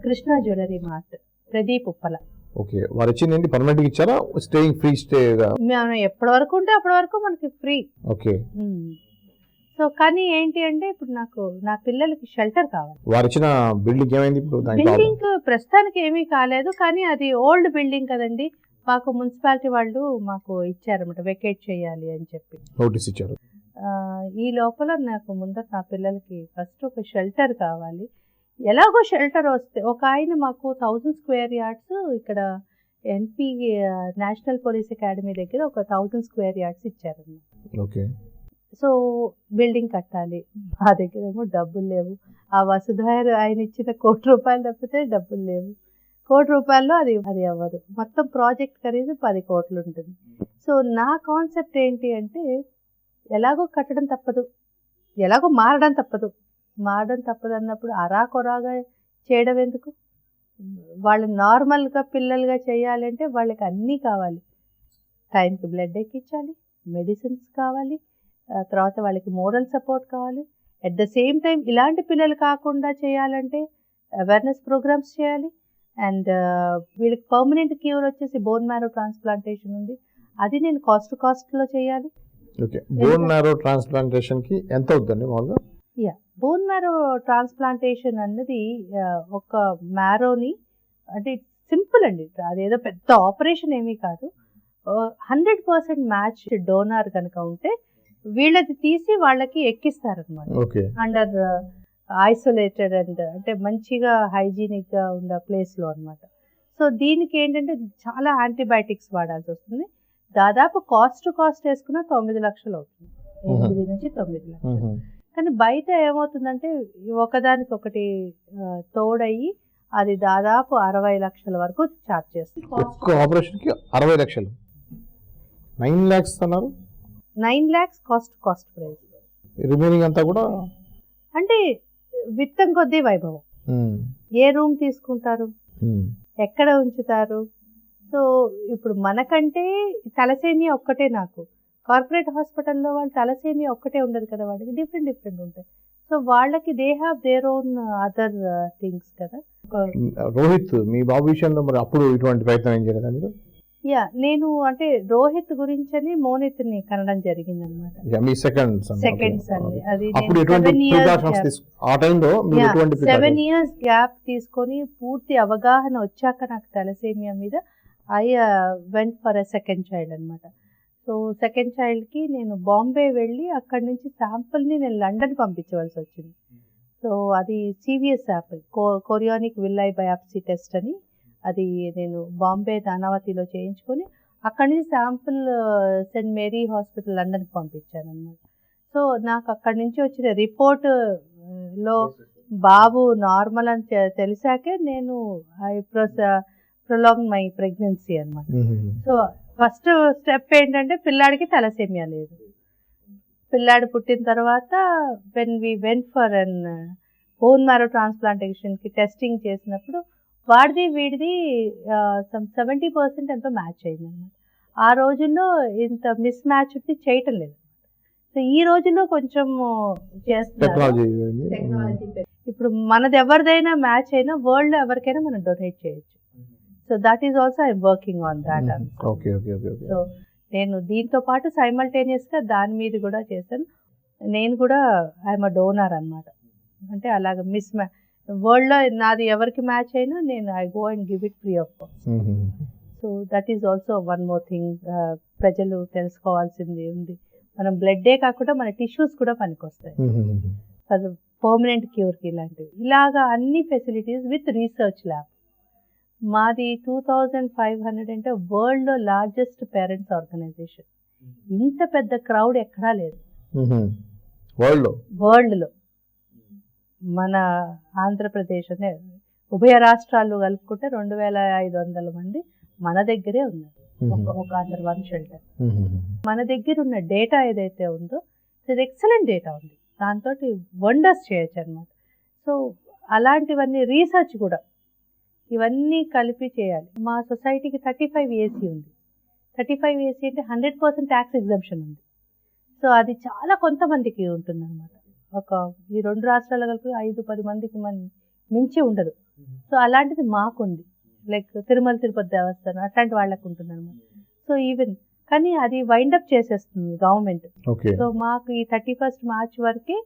Krishna jewellery mart Pradeep Uppala. Okay, వారు ఇచ్చింది పర్మనెంట్ ఇచ్చారా, స్టేయింగ్ ఫ్రీ స్టేగా? మేము ఎప్పటి వరకు ఉంటే అప్పటి వరకు మనకి ఫ్రీ. ఓకే. సో కానీ ఏంటి అంటే ఇప్పుడు నాకు నా పిల్లలకి షెల్టర్ కావాలి. వారు ఇచ్చిన బిల్డింగ్ ఏమైంది ఇప్పుడు? బిల్డింగ్ ప్రస్తుతానికి ఏమీ కాలేదు, కానీ అది ఓల్డ్ బిల్డింగ్ కదండి. మాకు మున్సిపాలిటీ వాళ్ళు మాకు ఇచ్చారన్నమాట, వెకేట్ చేయాలి అని చెప్పి నోటీస్ ఇచ్చారు. ఈ లోపల నాకు ముందర నా పిల్లలకి ఫస్ట్ ఒక షెల్టర్ కావాలి. ఎలాగో షెల్టర్ వస్తే ఒక ఆయన మాకు 1000 స్క్వేర్ యార్డ్స్ ఇక్కడ ఎన్పి నేషనల్ పోలీస్ అకాడమీ దగ్గర ఒక 1000 స్క్వేర్ యార్డ్స్ ఇచ్చారన్నమాట. ఓకే. సో బిల్డింగ్ కట్టాలి, మా దగ్గర ఏమో డబ్బులు లేవు. ఆ వసుధాయర్ ఆయన ఇచ్చిన ₹1,00,00,000 తప్పితే డబ్బులు లేవు. ₹1,00,00,000 అది అవ్వదు. మొత్తం ప్రాజెక్ట్ ఖరీదు 10 కోట్లు ఉంటుంది. సో నా కాన్సెప్ట్ ఏంటి అంటే ఎలాగో కట్టడం తప్పదు, ఎలాగో మారడం తప్పదు అన్నప్పుడు అరాకొరాగా చేయడం ఎందుకు? వాళ్ళు నార్మల్గా పిల్లలుగా చేయాలంటే వాళ్ళకి అన్నీ కావాలి. టైంకి బ్లడ్ ఎక్కించాలి, మెడిసిన్స్ కావాలి, తర్వాత వాళ్ళకి మోరల్ సపోర్ట్ కావాలి. అట్ ద సేమ్ టైం ఇలాంటి పిల్లలు కాకుండా చేయాలంటే అవేర్నెస్ ప్రోగ్రామ్స్ చేయాలి. అండ్ వీళ్ళకి పర్మనెంట్ క్యూర్ వచ్చేసి బోన్ మ్యారో ట్రాన్స్ప్లాంటేషన్ ఉంది, అది నేను కాస్ట్లో చేయాలి. ఓకే, బోన్ మ్యారో ట్రాన్స్ప్లాంటేషన్కి ఎంత అవుతుందండి మామూలుగా? బోన్ మ్యారో ట్రాన్స్ప్లాంటేషన్ అన్నది ఒక మ్యారోని అంటే సింపుల్ అండి, అదేదో పెద్ద ఆపరేషన్ ఏమీ కాదు. 100% మ్యాచ్ డోనార్ కనుక ఉంటే వీళ్ళది తీసి వాళ్ళకి ఎక్కిస్తారనమాట. అండర్ ఐసోలేటెడ్ అండ్ అంటే మంచిగా హైజీనిక్గా ఉన్న ప్లేస్లో అనమాట. సో దీనికి ఏంటంటే చాలా యాంటీబయాటిక్స్ వాడాల్సి వస్తుంది. దాదాపు కాస్ట్ వేసుకున్న 9 లక్షలు అవుతుంది, 8 నుంచి 9 లక్షలు. కానీ బయట ఏమవుతుందంటే ఒకదానికి ఒకటి తోడయ్యి అది దాదాపు 60 లక్షల వరకు ఛార్జ్ చేస్తుంది. ఒక్క ఆపరేషన్కి 60 లక్షలు, 9 lakhs అన్నారు. 9 lakhs కాస్ట్ ప్రైస్. రిమైనింగ్ అంతా కూడా అంటే విత్తం కొద్దీ వైభవం. ఏ రూమ్ తీసుకుంటారు, ఎక్కడ ఉంచుతారు. సో ఇప్పుడు మనకంటే తలసేమియా ఒక్కటే, నాకు కార్పొరేట్ హాస్పిటల్లో వాళ్ళు తలసేమియా ఒక్కటే ఉండదు కదా, వాళ్ళకి డిఫరెంట్ ఉంటాయి. సో వాళ్ళకి they have their own other things కదా. రోహిత్ మీ బాబు విషయంలో మరి అప్పుడు ఇటువంటి ప్రయత్నం ఏం చేయలేదా మీరు? నేను అంటే రోహిత్ గురించని మోనిత్ని కనడం జరిగింది అనమాట. సెకండ్ సన్ అది 7 years గ్యాప్ తీసుకొని పూర్తి అవగాహన వచ్చాక నాకు తలసేమియా మీద I went for a second child అనమాట. సో సెకండ్ చైల్డ్కి నేను బాంబే వెళ్ళి అక్కడి నుంచి శాంపుల్ని నేను లండన్ పంపించవలసి వచ్చింది. సో అది CVS sample, chorionic విల్లై biopsy test అని, అది నేను బాంబే నానావతిలో చేయించుకొని అక్కడి నుంచి శాంపుల్ సెయింట్ మేరీ హాస్పిటల్ లండన్కి పంపించాను అనమాట. సో నాకు అక్కడి నుంచి వచ్చిన రిపోర్ట్లో బాబు నార్మల్ అని తెలిసాకే నేను ప్రొలాంగ్ మై ప్రెగ్నెన్సీ అనమాట. సో ఫస్ట్ స్టెప్ ఏంటంటే పిల్లాడికి తలసేమియా లేదు. పిల్లాడు పుట్టిన తర్వాత when we went for an bone marrow ట్రాన్స్ప్లాంటేషన్కి టెస్టింగ్ చేసినప్పుడు వాడిది వీడిది 70% ఎంతో మ్యాచ్ అయింది అనమాట. ఆ రోజుల్లో ఇంత మిస్ మ్యాచ్ చేయటం లేదు. సో ఈ రోజుల్లో కొంచెం చేస్తున్నారు ఇప్పుడు. మనది ఎవరిదైనా మ్యాచ్ అయినా వరల్డ్ ఎవరికైనా మనం డొనేట్ చేయొచ్చు. So that is also I'm working on that. So నేను దీంతో పాటు సైమల్టేనియస్గా దాని మీద కూడా చేశాను. నేను కూడా ఐఎమ్ అ డోనర్ అనమాట. అంటే అలాగ మిస్ మ్యాచ్ వరల్డ్లో నాది ఎవరికి మ్యాచ్ అయినా నేను I go and give it free of cost. So that is also one more thing ప్రజలు తెలుసుకోవాల్సింది ఉంది. మనం బ్లడ్డే కాకుండా మన టిష్యూస్ కూడా పనికొస్తాయి ఫర్ పర్మనెంట్ క్యూర్కి. ఇలాగా అన్ని ఫెసిలిటీస్ విత్ రీసెర్చ్ ల్యాబ్. మాది 2500 అంటే వరల్డ్లో లార్జెస్ట్ పేరెంట్స్ ఆర్గనైజేషన్. ఇంత పెద్ద క్రౌడ్ ఎక్కడా లేదు. వరల్డ్లో మన ఆంధ్రప్రదేశ్ అనే ఉభయ రాష్ట్రాలు కలుపుకుంటే 2500 మంది మన దగ్గరే ఉన్నారు. ఒక అండర్ వన్ షెల్టర్. మన దగ్గర ఉన్న డేటా ఏదైతే ఉందో ఇది ఎక్సలెంట్ డేటా ఉంది. దాంతో వండర్స్ చేయొచ్చు అనమాట. సో అలాంటివన్నీ రీసెర్చ్ కూడా ఇవన్నీ కలిపి చేయాలి. మా సొసైటీకి 35 AC ఉంది. 35 AC అంటే 100% ట్యాక్స్ ఎగ్జంప్షన్ ఉంది. సో అది చాలా కొంతమందికి ఉంటుంది అనమాట. ఈ 2 రాష్ట్రాల కలిపి 5-10 మందికి మించి ఉండదు. సో అలాంటిది మాకుంది. లైక్ తిరుమల తిరుపతి దేవస్థానం అట్లాంటి వాళ్ళకు ఉంటుంది అనమాట. సో ఈవెన్ కానీ అది వైండప్ చేసేస్తుంది గవర్నమెంట్. సో మాకు ఈ 31 మార్చ్ వరకే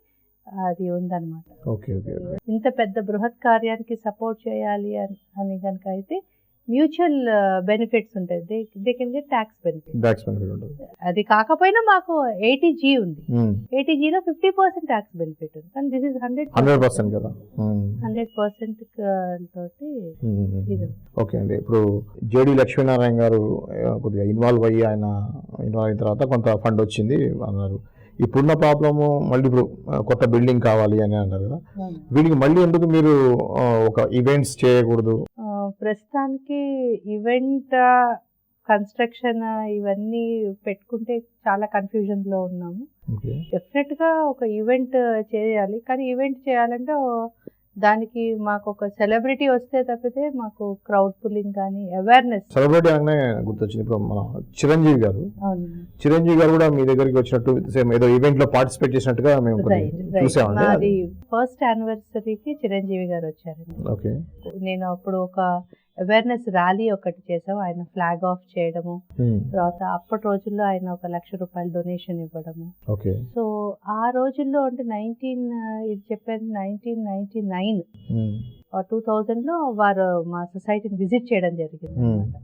అది ఉందన్నమాట. ఇంత పెద్ద బృహత్ కార్యానికి సపోర్ట్ చేయాలి అని కనుక అయితే మ్యూచువల్ బెనిఫిట్స్ ఉంటాయి. They can get tax benefit. అది కాకపోయినా మాకు 80G ఉంది. 80Gలో 50% ట్యాక్స్ బెనిఫిట్ ఉంది. కానీ దిస్ ఇస్ 100% కదా. 100% తోటి ఇది. ఓకే అండి. ఇప్పుడు జేడి లక్ష్మీనారాయణ గారు కొద్దిగా ఇన్వాల్వ్ అయిన తర్వాత కొంత ఫండ్ వచ్చింది అన్నారు. ఇప్పుడున్న ప్రాబ్లము మళ్ళీ ఇప్పుడు కొత్త బిల్డింగ్ కావాలి అని అన్నారు కదా. వీటికి మళ్ళీ ఎందుకు మీరు ఒక ఈవెంట్స్ చేయకూడదు? ప్రస్తుతానికి ఈవెంట్ కన్స్ట్రక్షన్ ఇవన్నీ పెట్టుకుంటే చాలా కన్ఫ్యూజన్లో ఉన్నాము. డెఫినెట్గా ఒక ఈవెంట్ చేయాలి. కానీ ఈవెంట్ చేయాలంటే దానికి మాకు ఒక సెలబ్రిటీ వస్తే తప్పితే మాకు క్రౌడ్ పుల్లింగ్ కానీ అవేర్నెస్. సెలబ్రిటీ అనగానే గుర్తొచ్చింది ఇప్పుడు మన చిరంజీవి గారు కూడా మీ దగ్గరికి వచ్చినట్టు సేమ్ ఏదో ఈవెంట్ లో పార్టిసిపేట్ చేసినట్టుగా మేము చూసామండి. అది ఫస్ట్ యానివర్సరీకి చిరంజీవి గారు వచ్చారండి. ఓకే. నేను అప్పుడు ఒక అవేర్నెస్ ర్యాలీ ఒకటి చేసాం. ఆయన ఫ్లాగ్ ఆఫ్ చేయడము, తర్వాత అప్పటి రోజుల్లో ఆయన ఒక ₹1,00,000 డొనేషన్ ఇవ్వడము. సో ఆ రోజుల్లో అంటే 1999 2000లో వారు మా సొసైటీని విజిట్ చేయడం జరిగింది అనమాట.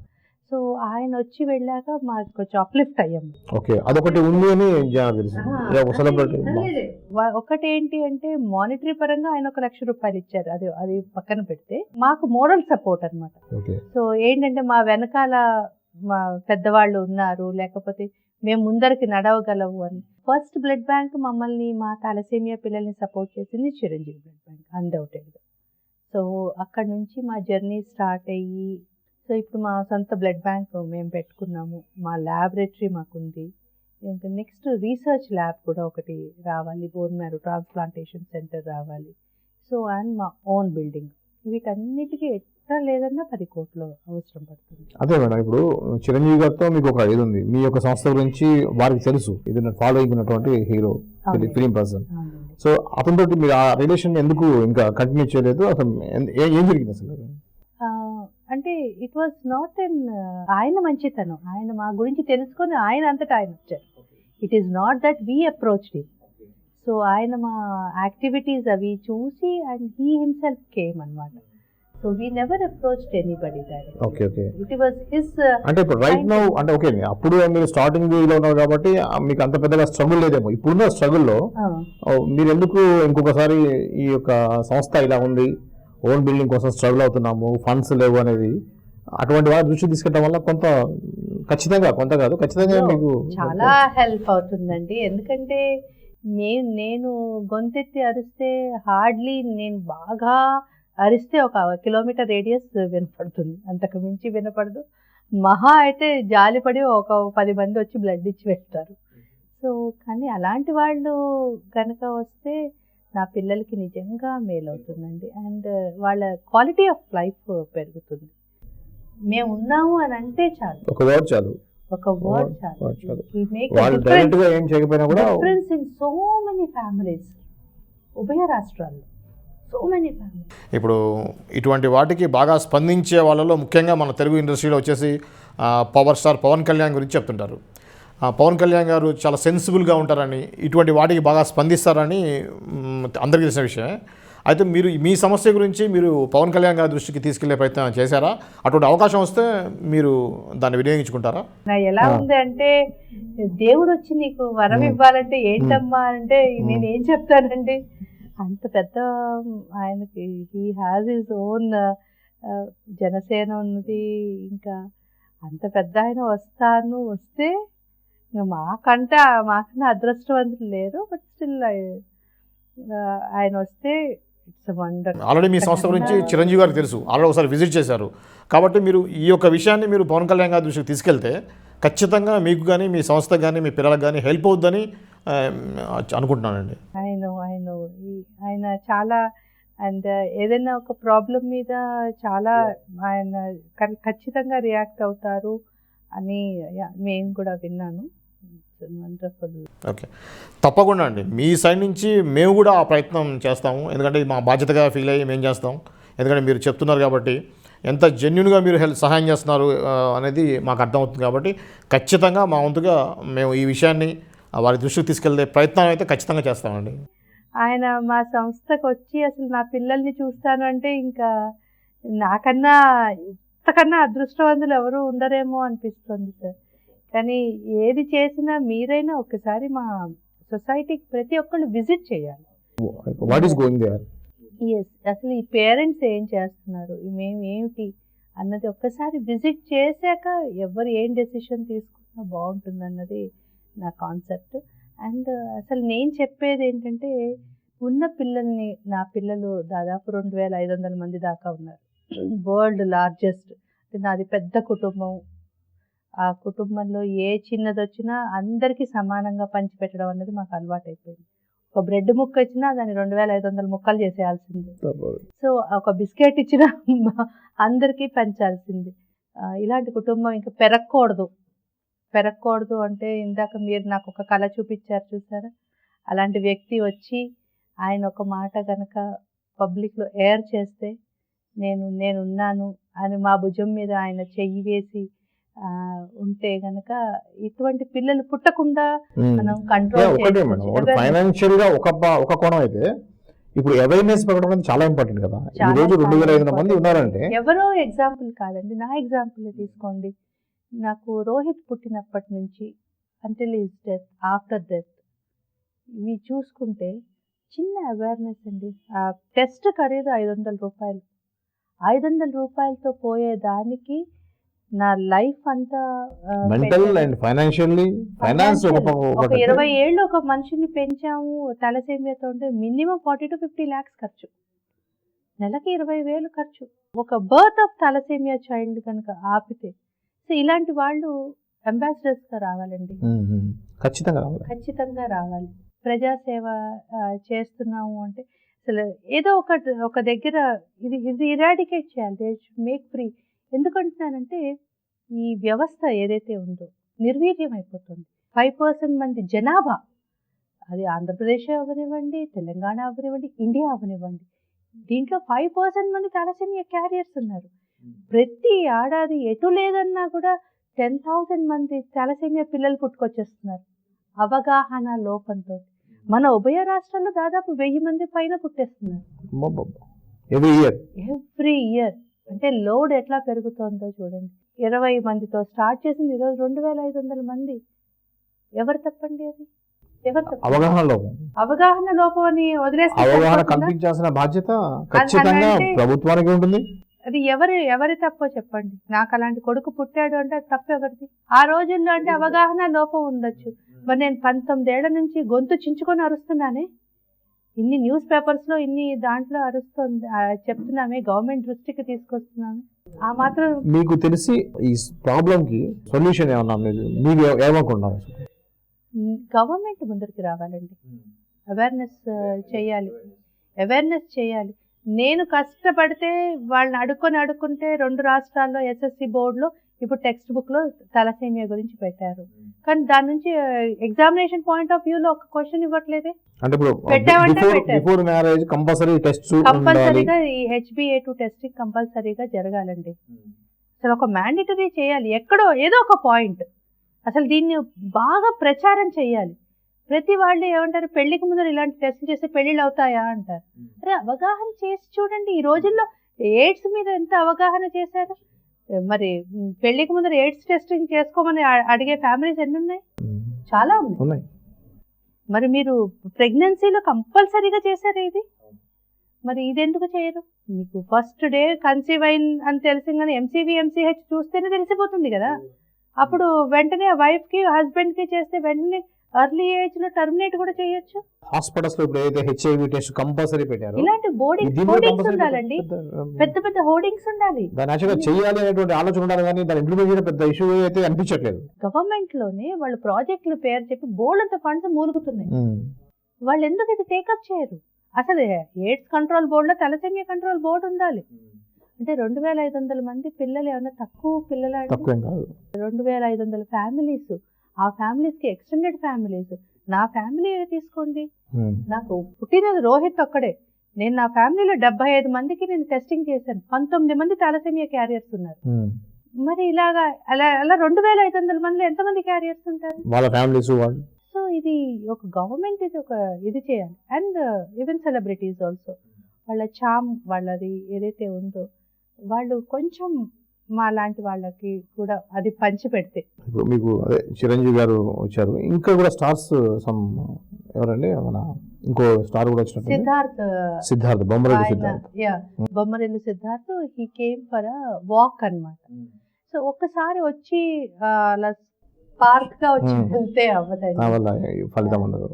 సో ఆయన వచ్చి వెళ్ళాక మాకు కొంచెం అప్లిఫ్ట్ అయ్యాము. ఒకటి ఏంటి అంటే మానిటరీ పరంగా ఆయన ఒక ₹1,00,000 ఇచ్చారు. అది పక్కన పెడితే మాకు మోరల్ సపోర్ట్ అనమాట. సో ఏంటంటే మా వెనకాల మా పెద్దవాళ్ళు ఉన్నారు, లేకపోతే మేము ముందరికి నడవగలవు అని. ఫస్ట్ బ్లడ్ బ్యాంక్ మమ్మల్ని మా థాలసేమియా పిల్లల్ని సపోర్ట్ చేసింది చిరంజీవి బ్లడ్ బ్యాంక్ అన్డౌటెడ్గా. సో అక్కడ నుంచి మా జర్నీ స్టార్ట్ అయ్యి సో ఇప్పుడు మా సొంత బ్లడ్ బ్యాంక్ మేము పెట్టుకున్నాము. మా ల్యాబొరేటరీ మాకుంది. ఇంకా నెక్స్ట్ రీసెర్చ్ ల్యాబ్ కూడా ఒకటి రావాలి, బోన్ మ్యారో ట్రాన్స్ప్లాంటేషన్ సెంటర్ రావాలి. సో అండ్ మా ఓన్ బిల్డింగ్. వీటన్నిటికీ ఎట్లా లేదన్నా 10 కోట్లు అవసరం పడుతుంది. అదే మేడం, ఇప్పుడు చిరంజీవి గారితో మీకు ఒక ఇది ఉంది, మీ యొక్క సంస్థ గురించి వారికి తెలుసు, ఇది ఫాలోయింగ్ ఉన్నటువంటి హీరో ఫిలిం పర్సన్. సో అతనితో మీరు ఆ రిలేషన్ ఎందుకు ఇంకా కంటిన్యూ చేయలేదు? అసలు ఏం జరిగింది అసలు? అంటే ఇట్ వాజ్ నాట్ ఆయన మంచితనం, ఆయన మా గురించి తెలుసుకొని ఆయన అంతటా ఆయన వచ్చారు. It is not that we approached him. So ఆయన మా యాక్టివిటీస్ అవి చూసి అండ్ హీ హిమ్సెల్ఫ్ కేమ్ అన్నమాట. So we never approached anybody directly. Okay okay. It was his. అంటే ఇప్పుడు రైట్ నౌ అంటే ఓకే, అప్పుడు మీరు స్టార్టింగ్ లో ఉన్నారు కాబట్టి మీకు అంత పెద్దగా స్ట్రగుల్ లేదేమో. ఇప్పుడున్న స్ట్రగుల్లో మీరు ఎందుకు ఇంకొకసారి ఈ యొక్క సంస్థ ఇలా ఉంది, ఓన్ బిల్డింగ్ కోసం స్ట్రగుల్ అవుతున్నాము, ఫండ్స్ లేవు అనేది అటువంటి వారి దృష్టి తీసుకెళ్ళడం వల్ల కొంత ఖచ్చితంగా మీకు చాలా హెల్ప్ అవుతుందండి. ఎందుకంటే నేను గొంతెత్తి అరిస్తే హార్డ్లీ నేను బాగా అరిస్తే 1 కిలోమీటర్ రేడియస్ వినపడుతుంది, అంతకు మించి వినపడదు. మహా అయితే జాలిపడి ఒక 10 మంది వచ్చి బ్లడ్ ఇచ్చి వెళ్తారు. సో కానీ అలాంటి వాళ్ళు కనుక వస్తే నా పిల్లలకి నిజంగా మేలు అవుతుందండి. అండ్ వాళ్ళ క్వాలిటీ ఆఫ్ లైఫ్ పెరుగుతుంది. మేము ఉన్నాము అని అంటే చాలు, ఒక వర్డ్ చాలు. Difference in so many families, ఉభయ రాష్ట్రాల్లో సో మెనీ ఫ్యామిలీస్. ఇప్పుడు ఇటువంటి వాటికి బాగా స్పందించే వాళ్ళలో ముఖ్యంగా మన తెలుగు ఇండస్ట్రీలో వచ్చేసి పవర్ స్టార్ పవన్ కళ్యాణ్ గురించి చెప్తుంటారు. పవన్ కళ్యాణ్ గారు చాలా సెన్సిబుల్గా ఉంటారని, ఇటువంటి వాటికి బాగా స్పందిస్తారని అందరికీ తెలిసిన విషయమే. అయితే మీరు మీ సమస్య గురించి మీరు పవన్ కళ్యాణ్ గారి దృష్టికి తీసుకెళ్లే ప్రయత్నం చేశారా? అటువంటి అవకాశం వస్తే మీరు దాన్ని వినియోగించుకుంటారా? ఎలా ఉంది అంటే దేవుడు వచ్చి నీకు వరం ఇవ్వాలంటే ఏంటమ్మా అంటే నేను ఏం చెప్తానండి. అంత పెద్ద ఆయనకి he has his own Janasena ఉన్నది. ఇంకా అంత పెద్ద ఆయన వస్తే మాకన్నా అదృష్టవంతులు లేరు, బట్ స్టిల్ ఆయన వస్తే ఇట్స్ వండర్. ఆల్రెడీ మీ సంస్థ గురించి చిరంజీవి గారికి తెలుసు, ఆల్రెడీ ఒకసారి విజిట్ చేశారు కాబట్టి మీరు ఈ యొక్క విషయాన్ని మీరు పవన్ కళ్యాణ్ గారి దృష్టికి తీసుకెళ్తే ఖచ్చితంగా మీకు కానీ మీ సంస్థకు కానీ మీ పిల్లలకు కానీ హెల్ప్ అవుద్దని అనుకుంటున్నానండి. ఆయన చాలా అండ్ ఏదైనా ఒక ప్రాబ్లం మీద చాలా ఆయన ఖచ్చితంగా రియాక్ట్ అవుతారు అని నేను కూడా విన్నాను. వండర్ఫుల్. ఓకే, తప్పకుండా అండి మీ సైడ్ నుంచి మేము కూడా ఆ ప్రయత్నం చేస్తాము, ఎందుకంటే మా బాధ్యతగా ఫీల్ అయ్యి మేము చేస్తాం. ఎందుకంటే మీరు చెప్తున్నారు కాబట్టి ఎంత జెన్యున్గా మీరు సహాయం చేస్తున్నారు అనేది మాకు అర్థమవుతుంది. కాబట్టి ఖచ్చితంగా మా వంతుగా మేము ఈ విషయాన్ని వారి దృష్టికి తీసుకెళ్లే ప్రయత్నం అయితే ఖచ్చితంగా చేస్తామండి. ఆయన మా సంస్థకు వచ్చి అసలు నా పిల్లల్ని చూస్తాను అంటే ఇంకా నాకన్నా ఇంతకన్నా అదృష్టవంతులు ఎవరు ఉండరేమో అనిపిస్తుంది సార్. కానీ ఏది చేసినా మీరైనా ఒకసారి మా సొసైటీకి ప్రతి ఒక్కళ్ళు విజిట్ చేయాలి. అసలు ఈ పేరెంట్స్ ఏం చేస్తున్నారు, మేము ఏమిటి అన్నది ఒక్కసారి విజిట్ చేశాక ఎవరు ఏం డెసిషన్ తీసుకున్నా బాగుంటుంది అన్నది నా కాన్సెప్ట్. అండ్ అసలు నేను చెప్పేది ఏంటంటే ఉన్న పిల్లల్ని, నా పిల్లలు దాదాపు 2500 మంది దాకా ఉన్నారు. వరల్డ్ లార్జెస్ట్, నాది పెద్ద కుటుంబం. ఆ కుటుంబంలో ఏ చిన్నది వచ్చినా అందరికీ సమానంగా పంచిపెట్టడం అనేది మాకు అలవాటు అయిపోయింది. ఒక బ్రెడ్ ముక్క ఇచ్చినా దాన్ని 2500 ముక్కలు చేసేయాల్సింది. సో ఒక బిస్కెట్ ఇచ్చినా అందరికీ పంచాల్సింది. ఇలాంటి కుటుంబం ఇంకా పెరగకూడదు అంటే ఇందాక మీరు నాకు ఒక కళ చూపించారు చూసారా, అలాంటి వ్యక్తి వచ్చి ఆయన ఒక మాట కనుక పబ్లిక్లో ఎయిర్ చేస్తే నేనున్నాను అని మా భుజం మీద ఆయన చెయ్యి వేసి ఉంటే గనక ఇటువంటి పిల్లలు పుట్టకుండా మనం కంట్రోల్ చేయొచ్చు. ఫైనాన్షియల్ గా ఒక కోణం అయితే ఇప్పుడు అవేర్నెస్ పెరగడం అనేది చాలా ఇంపార్టెంట్ కదా. ఈ రోజు 2500 మంది ఉన్నారంటే ఎవరో ఎగ్జాంపుల్ కాదండి, నా ఎగ్జాంపుల్ తీసుకోండి. నాకు రోహిత్ పుట్టినప్పటి నుంచి until his death, after death, ఇవి చూసుకుంటే చిన్న అవేర్నెస్ అండి. ఆ టెస్ట్ ఖరీదు 500 రూపాయలు. 500 రూపాయలతో పోయేదానికి నా లైఫ్ అంతా మెంటల్ అండ్ ఫైనాన్షియల్లీ ఒక 20 ఏళ్ళు ఒక మనిషిని పెంచాము తలసేమియాతో అంటే మినిమం 40 to 50 lakhs ఖర్చు, నెలకి 20,000 ఖర్చు. ఒక బర్త్ ఆఫ్ తలసేమియా చైల్డ్ కనుక ఆపితే, సో ఇలాంటి వాళ్ళు అంబాసిడర్స్ గా రావాలండి, ఖచ్చితంగా రావాలి. ప్రజాసేవ చేస్తున్నాము అంటే అసలు ఏదో ఒక దగ్గర ఇది ఇరాడికేట్ చేయాలి, మేక్ ఫ్రీ. ఎందుకంటున్నానంటే ఈ వ్యవస్థ ఏదైతే ఉందో నిర్వీర్యం అయిపోతుంది. 5% మంది జనాభా, అది ఆంధ్రప్రదేశ్ అవనివ్వండి, తెలంగాణ అవనివ్వండి, ఇండియా అవనివ్వండి, దీంట్లో 5% మంది తలసేమియా క్యారియర్స్ ఉన్నారు. ప్రతి ఏడాది ఎటు లేదన్నా కూడా 10,000 మంది తలసేమియా పిల్లలు పుట్టుకొచ్చేస్తున్నారు అవగాహన లోపంతో. మన ఉభయ రాష్ట్రాల్లో దాదాపు 1000 మంది పైన పుట్టేస్తున్నారు ఎవ్రీ ఇయర్. అంటే లోడ్ ఎట్లా పెరుగుతుందో చూడండి. 20 మందితో స్టార్ట్ చేసింది ఈరోజు 2500 మంది. ఎవరు తప్పండి? అది ఎవరు తప్ప? అవగాహన లోపం అని వదిలేసిన బాధ్యత ఖచ్చితంగా ప్రభుత్వానికి ఉంటుంది. అది ఎవరి తప్పో చెప్పండి. నాకు అలాంటి కొడుకు పుట్టాడు అంటే అది తప్పు ఎవరిది? ఆ రోజుల్లో అంటే అవగాహన లోపం ఉండొచ్చు. మరి నేను 19 ఏళ్ల నుంచి గొంతు చించుకొని అరుస్తున్నానే, ఇన్ని న్యూస్ పేపర్స్ లో ఇన్ని దాంట్లో అరుస్తుంది చెప్తున్నామే, గవర్నమెంట్ దృష్టికి తీసుకొస్తున్నామే. ఆ మాత్రం మీకు తెలిసి ఈ ప్రాబ్లం కి సొల్యూషన్ ఏమన్నా మీరు ఏమనుకుంటున్నారు? గవర్నమెంట్ ముందరికి రావాలండి, అవేర్నెస్ చేయాలి. నేను కష్టపడితే వాళ్ళని అడుక్కుంటే 2 రాష్ట్రాల్లో SSC బోర్డులో ఇప్పుడు టెక్స్ట్ బుక్ లో తలసేమియా గురించి పెట్టారు. కానీ దాని నుంచి ఎగ్జామినేషన్ పాయింట్ ఆఫ్ వ్యూ లో ఒక క్వశ్చన్ ఇవ్వట్లేదే. కంపల్సరీగా ఈ HbA2 టెస్టింగ్ కంపల్సరీగా జరగాలండి. అసలు ఒక మ్యాండేటరీ చేయాలి. ఎక్కడో ఏదో ఒక పాయింట్ అసలు దీన్ని బాగా ప్రచారం చేయాలి. ప్రతి వాళ్ళు ఏమంటారు, పెళ్లికి ముందర ఇలాంటి టెస్ట్ చేస్తే పెళ్లిళ్ళు అవుతాయా అంటారు. అరే అవగాహన చేసి చూడండి. ఈ రోజుల్లో ఎయిడ్స్ మీద ఎంత అవగాహన చేశారు. మరి పెళ్లికి ముందర ఎయిడ్స్ టెస్టింగ్ చేసుకోమని అడిగే ఫ్యామిలీస్ ఎన్ని ఉన్నాయి? చాలా ఉన్నాయి. మరి మీరు ప్రెగ్నెన్సీలో కంపల్సరీగా చేశారు ఇది, మరి ఇది ఎందుకు చేయరు? మీకు ఫస్ట్ డే కన్సీవ్ అయిన అని తెలిసిందని MCV MCH చూస్తేనే తెలిసిపోతుంది కదా. అప్పుడు వెంటనే వైఫ్కి హస్బెండ్కి చేస్తే వెంటనే ఎర్లీ ఏజ్లో టర్మినేట్ కూడా చేయొచ్చు. హాస్పిటల్స్ లో ఇప్పుడు ఏదైతే హెచ్ఐవి టెస్ట్ కంపల్సరీ పెట్టారు, ఇలాంటి హోర్డింగ్స్ ఉండాలండి, పెద్ద పెద్ద హోర్డింగ్స్ ఉండాలి. దాని యాక్చువల్గా చేయాలి అనేటువంటి ఆలోచన ఉండాలి, కానీ దాని ఇంప్లిమెంట్ చేయడం పెద్ద ఇష్యూ అయితే అనిపించట్లేదు. గవర్నమెంట్ లోనే వాళ్ళు ప్రాజెక్టులు పేరు చెప్పి బోల్డంత ఫండ్స్ మూలుగుతున్నాయి. వాళ్ళు ఎందుకు ఇది టేకప్ చేయరు? అసలు ఎయిడ్స్ కంట్రోల్ బోర్డులో తలసేమియా కంట్రోల్ బోర్డు ఉండాలి. అంటే 2500 మంది పిల్లలు ఏమన్నా తక్కువ పిల్లలు? 2500 ఫ్యామిలీస్, ఆ ఫ్యామిలీస్కి ఎక్స్టెండెడ్ ఫ్యామిలీస్. నా ఫ్యామిలీ తీసుకోండి, నాకు పుట్టినది రోహిత్ ఒక్కడే, నేను నా ఫ్యామిలీలో 75 మందికి నేను టెస్టింగ్ చేశాను, 19 మంది థాలసేమియా క్యారియర్స్ ఉన్నారు. మరి ఇలాగా అలా 2500 మందిలో ఎంతమంది క్యారియర్స్ ఉంటారు వాళ్ళ ఫ్యామిలీస్? సో ఇది ఒక గవర్నమెంట్ ఇది చేయాలి. అండ్ ఈవెన్ సెలబ్రిటీస్ ఆల్సో వాళ్ళ చామ్ వాళ్ళది ఏదైతే ఉందో వాళ్ళు కొంచెం మా లాంటి వాళ్ళకి కూడా అది పంచి పెడితే. ఇప్పుడు మీకు అదే చిరంజీవి గారు వచ్చారు, ఇంకా కూడా స్టార్స్ సమ్ ఎవరండి, మన ఇంకో స్టార్ కూడా వచ్చినట్టు, Siddharth Bommarillu Siddharth. Bommarillu Siddharth he came for walk అన్నమాట. సో ఒక్కసారి వచ్చి అలా పార్క్ గా వచ్చి వెళ్తే అవ్వదండి, ఫలితం ఉండదు.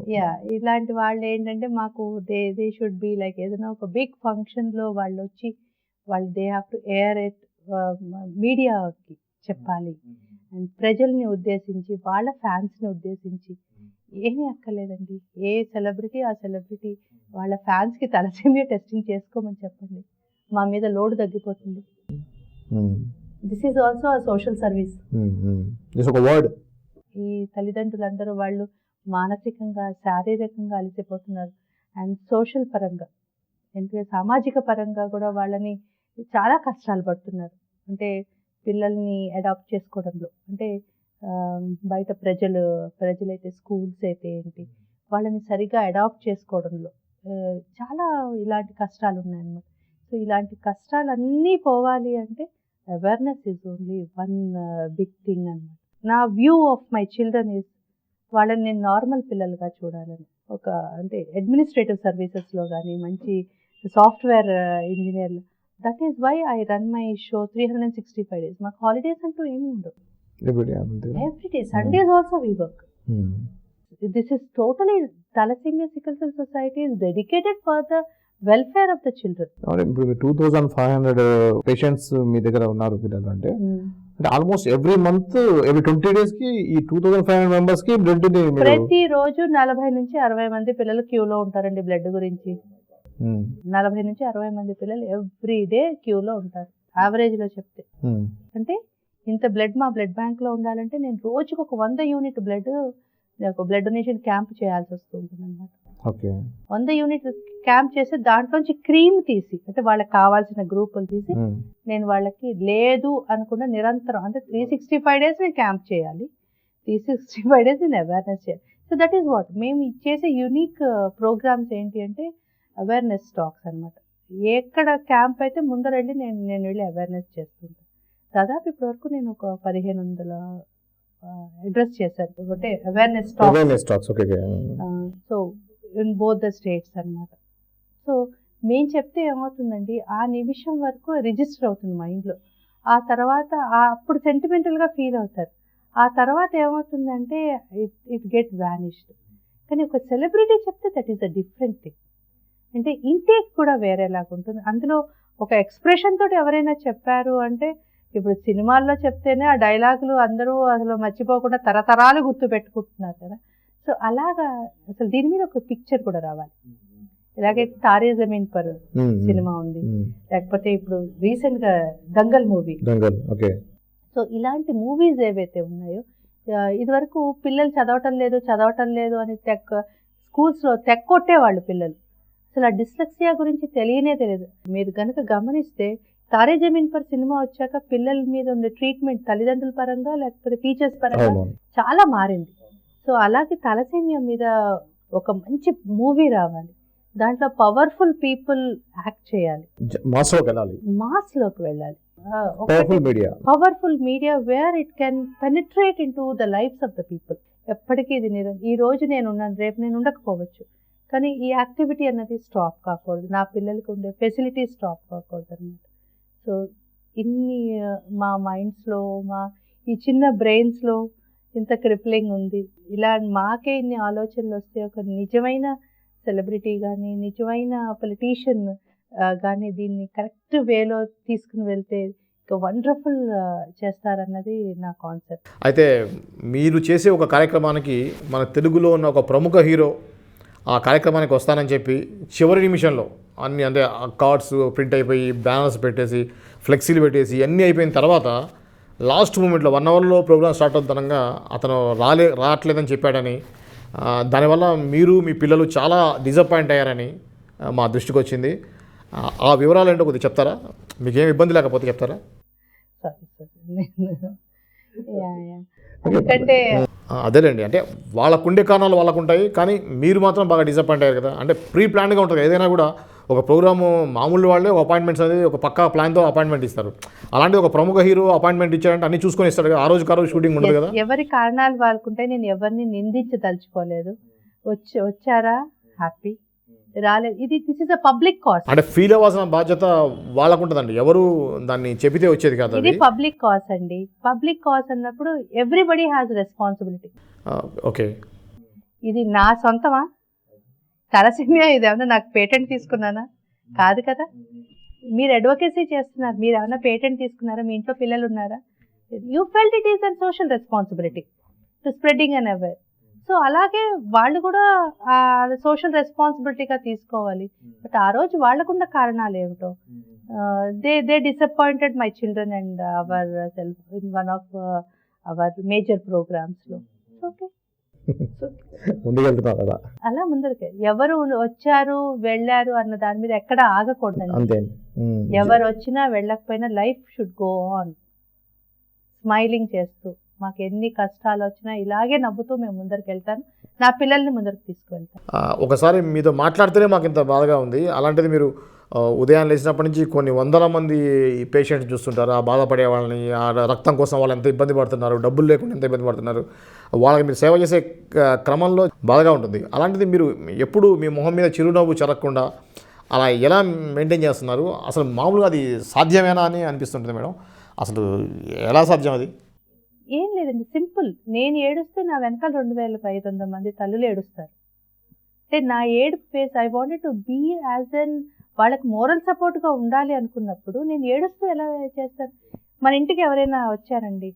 ఇలాంటి వాళ్ళు ఏంటంటే మాకు దే షుడ్ బి లైక్ ఏదైనా ఒక బిగ్ ఫంక్షన్ లో వాళ్ళు వచ్చి వాళ్ళు they have to air it, మీడియాకి చెప్పాలి, అండ్ ప్రజల్ని ఉద్దేశించి వాళ్ళ ఫ్యాన్స్ని ఉద్దేశించి. ఏమీ అక్కర్లేదండి, ఏ సెలబ్రిటీ ఆ సెలబ్రిటీ వాళ్ళ ఫ్యాన్స్కి తలసేమియా టెస్టింగ్ చేసుకోమని చెప్పండి, మా మీద లోడ్ తగ్గిపోతుంది. This is also a social service. ఈ తల్లిదండ్రులందరూ వాళ్ళు మానసికంగా శారీరకంగా అలసిపోతున్నారు, అండ్ సోషల్ పరంగా ఎందుకంటే సామాజిక పరంగా కూడా వాళ్ళని చాలా కష్టాలు పడుతున్నారు. అంటే పిల్లల్ని అడాప్ట్ చేసుకోవడంలో, అంటే బయట ప్రజలైతే స్కూల్స్ అయితే ఏంటి వాళ్ళని సరిగా అడాప్ట్ చేసుకోవడంలో చాలా ఇలాంటి కష్టాలు ఉన్నాయన్నమాట. సో ఇలాంటి కష్టాలన్నీ పోవాలి అంటే awareness is only one big thing అన్నమాట. నా view of my children is వాళ్ళని నేను నార్మల్ పిల్లలుగా చూడాలని, ఒక అంటే అడ్మినిస్ట్రేటివ్ సర్వీసెస్లో కానీ మంచి సాఫ్ట్వేర్ ఇంజనీర్లు. That is why I run my show 365 days. మాకు హాలిడేస్ అంటూ ఏమీ ఉండవు. Every day Sundays also we work. This is totally thalassemia sickle cell society is dedicated for the welfare of the children. ఇప్పుడు 2500 patients మీ దగ్గర ఉన్నారు పిల్లలు అంటే almost every month every 20 days కి ఈ 2500 మెంబర్స్ కి బ్లడ్ ప్రతి రోజు 40 నుంచి 60 మంది పిల్లలు క్యూలో ఉంటారండి బ్లడ్ గురించి. 40 నుంచి 60 మంది పిల్లలు ఎవ్రీ డే క్యూలో ఉంటారు యావరేజ్ లో చెప్తే. అంటే ఇంత బ్లడ్ మా బ్లడ్ బ్యాంక్ లో ఉండాలంటే నేను రోజుకు ఒక 100 యూనిట్ బ్లడ్ డొనేషన్ క్యాంప్ చేయాల్సి వస్తుంటుంది అనమాట. 100 యూనిట్ క్యాంప్ చేసి దాంట్లోంచి క్రీమ్ తీసి, అంటే వాళ్ళకి కావాల్సిన గ్రూపులు తీసి నేను వాళ్ళకి లేదు అనుకున్న నిరంతరం అంటే 365 days నేను క్యాంప్ చేయాలి, 365 days నేను అవేర్నెస్ చేయాలి. సో దట్ ఈస్ వాట్ మేము చేసే యూనిక్ ప్రోగ్రామ్స్ ఏంటి అంటే అవేర్నెస్ టాక్స్ అనమాట. ఎక్కడ క్యాంప్ అయితే ముందర వెళ్ళి నేను వెళ్ళి అవేర్నెస్ చేస్తుంటాను. దాదాపు ఇప్పటి వరకు నేను ఒక 1500 అడ్రస్ చేశాను, ఒకటే awareness talks. So in both the states అనమాట. సో మేము చెప్తే ఏమవుతుందండి, ఆ నిమిషం వరకు రిజిస్టర్ అవుతుంది మైండ్లో. ఆ తర్వాత అప్పుడు సెంటిమెంటల్గా ఫీల్ అవుతారు. ఆ తర్వాత ఏమవుతుందంటే ఇట్ గెట్ వ్యానిష్డ్. కానీ ఒక సెలబ్రిటీ చెప్తే that is a different thing. అంటే ఇంటేక్ కూడా వేరేలాగా ఉంటుంది. అందులో ఒక ఎక్స్ప్రెషన్ తోటి ఎవరైనా చెప్పారు అంటే, ఇప్పుడు సినిమాల్లో చెప్తేనే ఆ డైలాగులు అందరూ అసలు మర్చిపోకుండా తరతరాలు గుర్తు పెట్టుకుంటున్నారు కదా. సో అలాగా అసలు దీని మీద ఒక పిక్చర్ కూడా రావాలి. ఎలాగైతే తారే జమీన్ పర్ సినిమా ఉంది, లేకపోతే ఇప్పుడు రీసెంట్ గా దంగల్ మూవీ. సో ఇలాంటి మూవీస్ ఏవైతే ఉన్నాయో, ఇదివరకు పిల్లలు చదవటం లేదు అని స్కూల్స్లో తెక్కొట్టేవాళ్ళు పిల్లలు. అసలు ఆ డిస్లెక్సియా గురించి తెలియదు. మీరు కనుక గమనిస్తే తారే జమీన్ పర్ సినిమా వచ్చాక పిల్లల మీద ఉండే ట్రీట్మెంట్ తల్లిదండ్రుల పరంగా లేకపోతే టీచర్స్ పరంగా చాలా మారింది. సో అలాగే తలసేమియా మీద ఒక మంచి మూవీ రావాలి, దాంట్లో పవర్ఫుల్ పీపుల్ యాక్ట్ చేయాలి, మాస్లోకి వెళ్ళాలి. Powerful media where it can penetrate in to the lifes of the people. ఎప్పటికీ ఇది ఈ రోజు నేను ఉన్నాను, రేపు నేను ఉండకపోవచ్చు, కానీ ఈ యాక్టివిటీ అన్నది స్టాప్ కాకూడదు, నా పిల్లలకి ఉండే ఫెసిలిటీ స్టాప్ కాకూడదు అనమాట. సో ఇన్ని మా మైండ్స్లో ఈ చిన్న బ్రెయిన్స్లో ఇంత క్రిప్లింగ్ ఉంది, ఇలా మాకే ఇన్ని ఆలోచనలు వస్తే ఒక నిజమైన సెలబ్రిటీ కానీ నిజమైన పొలిటీషియన్ కానీ దీన్ని కరెక్ట్ వేలో తీసుకుని వెళ్తే వండర్ఫుల్ చేస్తారన్నది నా కాన్సెప్ట్. అయితే మీరు చేసే ఒక కార్యక్రమానికి మన తెలుగులో ఉన్న ఒక ప్రముఖ హీరో ఆ కార్యక్రమానికి వస్తానని చెప్పి చివరి నిమిషంలో అన్ని అంటే కార్డ్స్ ప్రింట్ అయిపోయి బ్యానర్స్ పెట్టేసి ఫ్లెక్సీలు పెట్టేసి అన్నీ అయిపోయిన తర్వాత లాస్ట్ మూమెంట్లో 1 అవర్లో ప్రోగ్రామ్ స్టార్ట్ అవుతానంగా అతను రావట్లేదని చెప్పాడని, దానివల్ల మీరు మీ పిల్లలు చాలా డిసప్పాయింట్ అయ్యారని మా దృష్టికి వచ్చింది. ఆ వివరాలు ఏంటో కొద్దిగా చెప్తారా? మీకేం ఇబ్బంది లేకపోతే చెప్తారా? ఎందుకంటే అదేలేండి, అంటే వాళ్ళకుండే కారణాలు వాళ్ళకు ఉంటాయి, కానీ మీరు మాత్రం బాగా డిసప్పాయింట్ అయ్యారు కదా. అంటే ప్రీ ప్లాన్గా ఉంటుంది ఏదైనా కూడా. ఒక ప్రోగ్రాము మామూలు వాళ్ళే ఒక అపాయింట్మెంట్స్ అనేది ఒక పక్కా ప్లాన్తో అపాయింట్మెంట్ ఇస్తారు. అలాంటి ఒక ప్రముఖ హీరో అపాయింట్మెంట్ ఇచ్చారంటే అన్ని చూసుకొని ఇస్తాడు కదా, ఆ రోజు షూటింగ్ ఉండదు కదా. ఎవరి కారణాలు వాళ్ళకుంటే నేను ఎవరిని నిందించదలుచుకోలేదు. వచ్చారా హ్యాపీ, రాలేదు this is a public cause. అంటే ఫీల్ అవ్వాల్సిన బాధ్యత వాళ్ళకు ఉంటుందండి, ఎవరు దాన్ని చెబితే వచ్చేది కాదు. ఇది పబ్లిక్ కాజ్ అండి. పబ్లిక్ కాజ్ అన్నప్పుడు ఎవ్రీబడి హ్యాస్ రెస్పాన్సిబిలిటీ. ఓకే, ఇది నా సొంతమా? తలసేమియా ఇది ఏమన్నా నాకు పేటెంట్ తీసుకున్నానా? కాదు కదా. మీరు అడ్వకేసీ చేస్తున్నారు, మీరు ఏమన్నా పేటెంట్ తీసుకున్నారా? మీ ఇంట్లో పిల్లలు ఉన్నారా? You felt it is and social responsibility to spreading and aware. So అలాగే వాళ్ళు కూడా సోషల్ రెస్పాన్సిబిలిటీగా తీసుకోవాలి. బట్ ఆ రోజు వాళ్ళకున్న కారణాలు ఏమిటో, they disappointed my children and our self in one of our major ప్రోగ్రామ్స్లో. ఓకే, అలా ముందరికి ఎవరు వచ్చారు వెళ్ళారు అన్న దాని మీద ఎక్కడ ఆగకూడదండి. ఎవరు వచ్చినా వెళ్ళకపోయినా life should go on, smiling చేస్తూ. మాకు ఎన్ని కష్టాలు వచ్చినా ఇలాగే నవ్వుతూ మేము ముందరికి వెళ్తాను, నా పిల్లల్ని ముందరికి తీసుకువెళ్తాను. ఒకసారి మీతో మాట్లాడితేనే మాకు ఇంత బాధగా ఉంది. అలాంటిది మీరు ఉదయం లేచినప్పటి నుంచి కొన్ని వందల మంది పేషెంట్స్ చూస్తుంటారు, ఆ బాధపడే వాళ్ళని, ఆ రక్తం కోసం వాళ్ళు ఎంత ఇబ్బంది పడుతున్నారు, డబ్బులు లేకుండా ఎంత ఇబ్బంది పడుతున్నారు, వాళ్ళకి మీరు సేవ చేసే క్రమంలో బాధగా ఉంటుంది. అలాంటిది మీరు ఎప్పుడు మీ మొహం మీద చిరునవ్వు చెరగకుండా అలా ఎలా మెయింటైన్ చేస్తున్నారు? అసలు మామూలుగా అది సాధ్యమేనా అని అనిపిస్తుంటుంది మేడం. అసలు ఎలా సాధ్యం అది? ఏం లేదండి, సింపుల్. నేను ఏడుస్తే నా వెనకాల 2500 మంది తల్లులు ఏడుస్తారు. అంటే నా ఏడుపు face I wanted to be as an వాళ్ళకి మోరల్ సపోర్ట్గా ఉండాలి అనుకున్నప్పుడు నేను ఏడుస్తూ ఎలా చేస్తాను? మన ఇంటికి ఎవరైనా వచ్చారండి,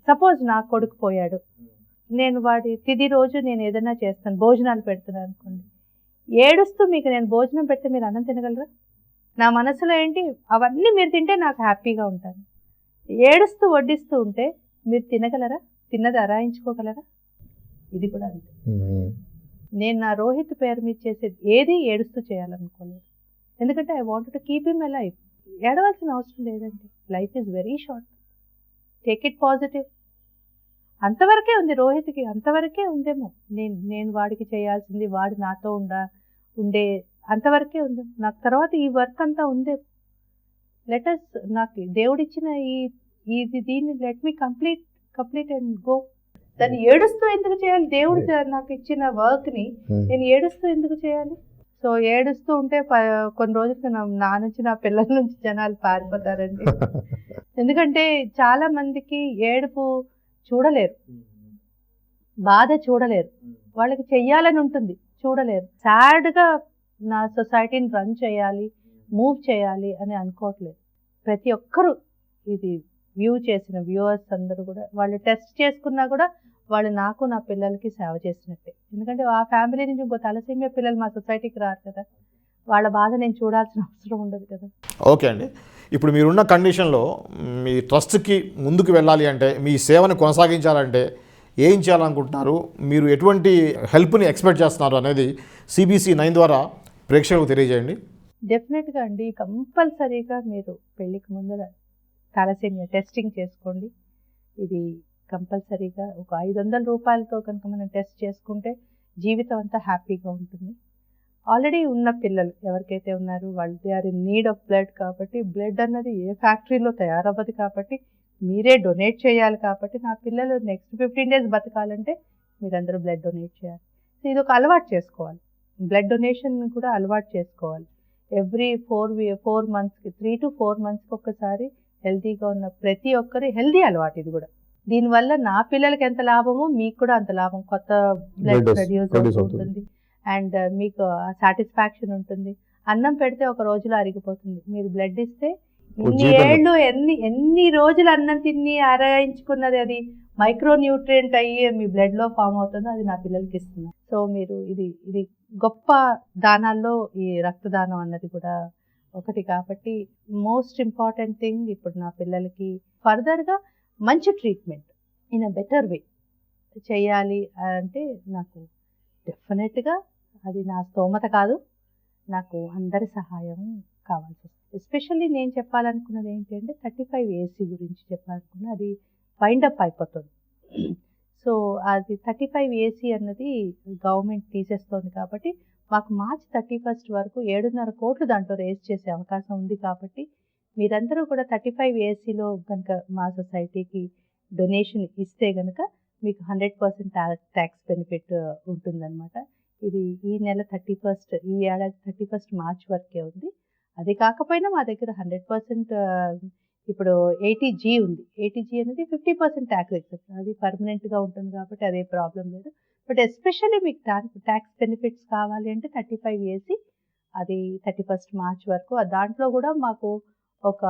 సపోజ్ నా కొడుకు పోయాడు, నేను వాడి తిది రోజు నేను ఏదైనా చేస్తాను, భోజనాలు పెడుతున్నాను అనుకోండి, ఏడుస్తూ మీకు నేను భోజనం పెడితే మీరు అన్నం తినగలరా? నా మనసులో ఏంటి, అవన్నీ మీరు తింటే నాకు హ్యాపీగా ఉంటాను. ఏడుస్తూ వడ్డిస్తూ ఉంటే మీరు తినగలరా? తిన్నది అరాయించుకోగలరా? ఇది కూడా అంతే. నేను నా రోహిత్ పేరు మీద చేసేది ఏది ఏడుస్తూ చేయాలనుకోలేదు. ఎందుకంటే I want to keep him alive. ఏడవలసిన అవసరం లేదండి, life is very short, take it positive. అంతవరకే ఉంది రోహిత్కి, అంతవరకే ఉందేమో. నేను వాడికి చేయాల్సింది, వాడు నాతో ఉండే అంతవరకే ఉంది. నాకు తర్వాత ఈ వర్క్ అంతా ఉందే. లెటస్ నాకు దేవుడిచ్చిన దీన్ని let me complete and go. దాన్ని ఏడుస్తూ ఎందుకు చేయాలి? దేవుడు నాకు ఇచ్చిన వర్క్ని నేను ఏడుస్తూ ఎందుకు చేయాలి? సో ఏడుస్తూ ఉంటే కొన్ని రోజులకి నా నుంచి నా పిల్లల నుంచి జనాలు పారిపోతారండి. ఎందుకంటే చాలా మందికి ఏడుపు చూడలేరు, బాధ చూడలేరు, వాళ్ళకి చెయ్యాలని ఉంటుంది, చూడలేరు. సాడ్గా నా సొసైటీని రన్ చేయాలి, మూవ్ చేయాలి అని అనుకోవట్లేదు. ప్రతి ఒక్కరూ ఇది వ్యూ చేసిన వ్యూవర్స్ అందరూ కూడా వాళ్ళు టెస్ట్ చేసుకున్నా కూడా వాళ్ళు నాకు నా పిల్లలకి సేవ చేసినట్టే. ఎందుకంటే ఆ ఫ్యామిలీ నుంచి ఇంకో తలసేమియా పిల్లలు మా సొసైటీకి రారు కదా, వాళ్ళ బాధ నేను చూడాల్సిన అవసరం ఉండదు కదా. ఓకే అండి, ఇప్పుడు మీరున్న కండిషన్లో మీ ట్రస్ట్కి ముందుకు వెళ్ళాలి అంటే, మీ సేవను కొనసాగించాలంటే ఏం చేయాలనుకుంటున్నారు? మీరు ఎటువంటి హెల్ప్ని ఎక్స్పెక్ట్ చేస్తున్నారు అనేది CBC 9 ద్వారా ప్రేక్షకులకు తెలియజేయండి. డెఫినెట్గా అండి, కంపల్సరీగా మీరు పెళ్ళికి ముందర తలసేమియా టెస్టింగ్ చేసుకోండి. ఇది కంపల్సరీగా ఒక 500 రూపాయలతో కనుక మనం టెస్ట్ చేసుకుంటే జీవితం అంతా హ్యాపీగా ఉంటుంది. ఆల్రెడీ ఉన్న పిల్లలు ఎవరికైతే ఉన్నారో వాళ్ళు they are in need of blood. కాబట్టి బ్లడ్ అన్నది ఏ ఫ్యాక్టరీలో తయారవ్వదు, కాబట్టి మీరే డొనేట్ చేయాలి. కాబట్టి నా పిల్లలు నెక్స్ట్ 15 days బతకాలంటే మీరందరూ బ్లడ్ డొనేట్ చేయాలి. సో ఇది ఒక అలవాటు చేసుకోవాలి, బ్లడ్ డొనేషన్ కూడా అలవాటు చేసుకోవాలి. ఎవ్రీ 4 monthsకి 3 to 4 monthsకి ఒక్కసారి హెల్తీగా ఉన్న ప్రతి ఒక్కరి హెల్దీ అలవాటు ఇది కూడా. దీనివల్ల నా పిల్లలకి ఎంత లాభమో మీకు కూడా అంత లాభం. కొత్త బ్లడ్ ప్రొడ్యూస్ అవుతుంది అండ్ మీకు సాటిస్ఫాక్షన్ ఉంటుంది. అన్నం పెడితే ఒక రోజులో అరిగిపోతుంది, మీరు బ్లడ్ ఇస్తే ఇన్ని ఏళ్ళు ఎన్ని రోజులు అన్నం తిని అరయించుకున్నది అది మైక్రో న్యూట్రియంట్ అయ్యి మీ బ్లడ్ లో ఫామ్ అవుతుందో అది నా పిల్లలకి ఇస్తున్నాను. సో మీరు ఇది గొప్ప దానాల్లో ఈ రక్తదానం అన్నది కూడా ఒకటి. కాబట్టి మోస్ట్ ఇంపార్టెంట్ థింగ్ ఇప్పుడు నా పిల్లలకి ఫర్దర్గా మంచి treatment in a better way చేయాలి అంటే నాకు డెఫినెట్గా అది నా స్తోమత కాదు, నాకు అందరి సహాయం కావాల్సి వస్తుంది. ఎస్పెషల్లీ నేను చెప్పాలనుకున్నది ఏంటి అంటే 35 AC గురించి చెప్పాలనుకున్నా, అది వైండప్ అయిపోతుంది. సో అది 35 AC అన్నది గవర్నమెంట్ తీసేస్తోంది కాబట్టి మాకు మార్చ్ 31 వరకు 7.5 కోట్లు దాంట్లో రేస్ చేసే అవకాశం ఉంది. కాబట్టి మీరందరూ కూడా 35 ACలో కనుక మా సొసైటీకి డొనేషన్ ఇస్తే కనుక మీకు 100% ట్యాక్స్ బెనిఫిట్ ఉంటుందన్నమాట. ఇది ఈ నెల 31 ఈ ఏడాది 31 మార్చ్ వరకే ఉంది. అది కాకపోయినా మా దగ్గర 100% ఇప్పుడు 80G ఉంది. 80G అనేది 50% ట్యాక్స్ ఎగ్జెప్షన్, అది పర్మనెంట్గా ఉంటుంది కాబట్టి అదే ప్రాబ్లం లేదు. బట్ ఎస్పెషల్లీ మీకు ట్యాక్స్ బెనిఫిట్స్ కావాలి అంటే 35 AC, అది 31 మార్చ్ వరకు. దాంట్లో కూడా మాకు ఒక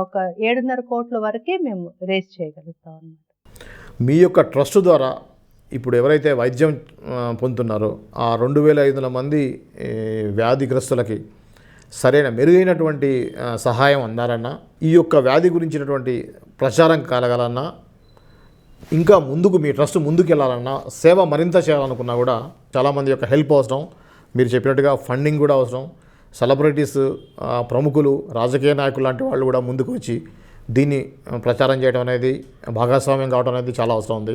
7.5 కోట్ల వరకే మేము రేస్ చేయగలుగుతాం అన్నమాట. మీ యొక్క ట్రస్ట్ ద్వారా ఇప్పుడు ఎవరైతే వైద్యం పొందుతున్నారో ఆ 2500 మంది వ్యాధిగ్రస్తులకి సరైన మెరుగైనటువంటి సహాయం అందాలన్నా, ఈ యొక్క వ్యాధి గురించినటువంటి ప్రచారం కలగాలన్నా, ఇంకా ముందుకు మీ ట్రస్ట్ ముందుకు వెళ్ళాలన్నా, సేవ మరింత చేయాలనుకున్నా కూడా చాలామంది యొక్క హెల్ప్ అవసరం. మీరు చెప్పినట్టుగా ఫండింగ్ కూడా అవసరం. సెలబ్రిటీస్, ప్రముఖులు, రాజకీయ నాయకులు లాంటి వాళ్ళు కూడా ముందుకు వచ్చి దీన్ని ప్రచారం చేయడం అనేది, భాగస్వామ్యం కావడం అనేది చాలా అవసరం ఉంది.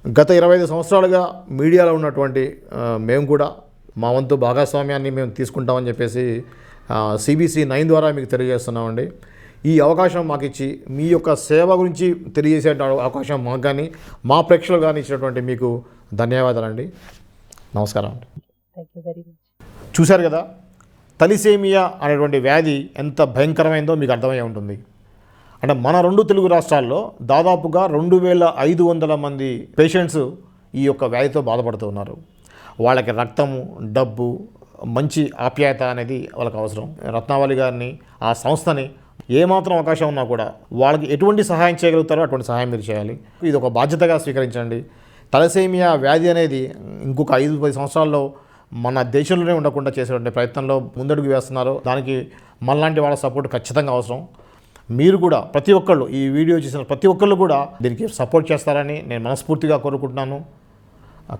గత 25 సంవత్సరాలుగా మీడియాలో ఉన్నటువంటి మేము కూడా మా వంతు భాగస్వామ్యాన్ని మేము తీసుకుంటామని చెప్పేసి CBC 9 ద్వారా మీకు తెలియజేస్తున్నామండి. ఈ అవకాశం మాకు ఇచ్చి మీ యొక్క సేవ గురించి తెలియజేసే అవకాశం మాకు కానీ మా ప్రేక్షకులు కానీ ఇచ్చినటువంటి మీకు ధన్యవాదాలండి. నమస్కారం అండి. Thank you very much. చూశారు కదా, తలిసేమియా అనేటువంటి వ్యాధి ఎంత భయంకరమైందో మీకు అర్థమై ఉంటుంది. అంటే మన 2 తెలుగు రాష్ట్రాల్లో దాదాపుగా 2500 మంది పేషెంట్స్ ఈ యొక్క వ్యాధితో బాధపడుతున్నారు. వాళ్ళకి రక్తము, డబ్బు, మంచి ఆప్యాయత అనేది వాళ్ళకి అవసరం. రత్నావళి గారిని, ఆ సంస్థని ఏమాత్రం అవకాశం ఉన్నా కూడా వాళ్ళకి ఎటువంటి సహాయం చేయగలుగుతారో అటువంటి సహాయం మీరు చేయాలి. ఇది ఒక బాధ్యతగా స్వీకరించండి. తలసేమియా వ్యాధి అనేది ఇంకొక 5-10 సంవత్సరాల్లో మన దేశంలోనే ఉండకుండా చేసేటువంటి ప్రయత్నంలో ముందడుగు వేస్తున్నారు. దానికి మనలాంటి వాళ్ళ సపోర్ట్ ఖచ్చితంగా అవసరం. మీరు కూడా ప్రతి ఒక్కళ్ళు, ఈ వీడియో చూసిన ప్రతి ఒక్కళ్ళు కూడా దీనికి సపోర్ట్ చేస్తారని నేను మనస్ఫూర్తిగా కోరుకుంటున్నాను.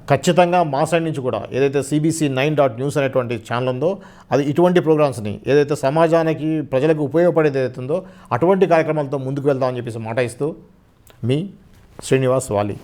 ఖచ్చితంగా మా సైడ్ నుంచి కూడా ఏదైతే CBC9.news అనేటువంటి ఛానల్ ఉందో అది ఇటువంటి ప్రోగ్రామ్స్ని, ఏదైతే సమాజానికి, ప్రజలకు ఉపయోగపడేది ఏదైతే ఉందో అటువంటి కార్యక్రమాలతో ముందుకు వెళ్దామని చెప్పేసి మాట ఇస్తూ మీ శ్రీనివాస్ వాలి.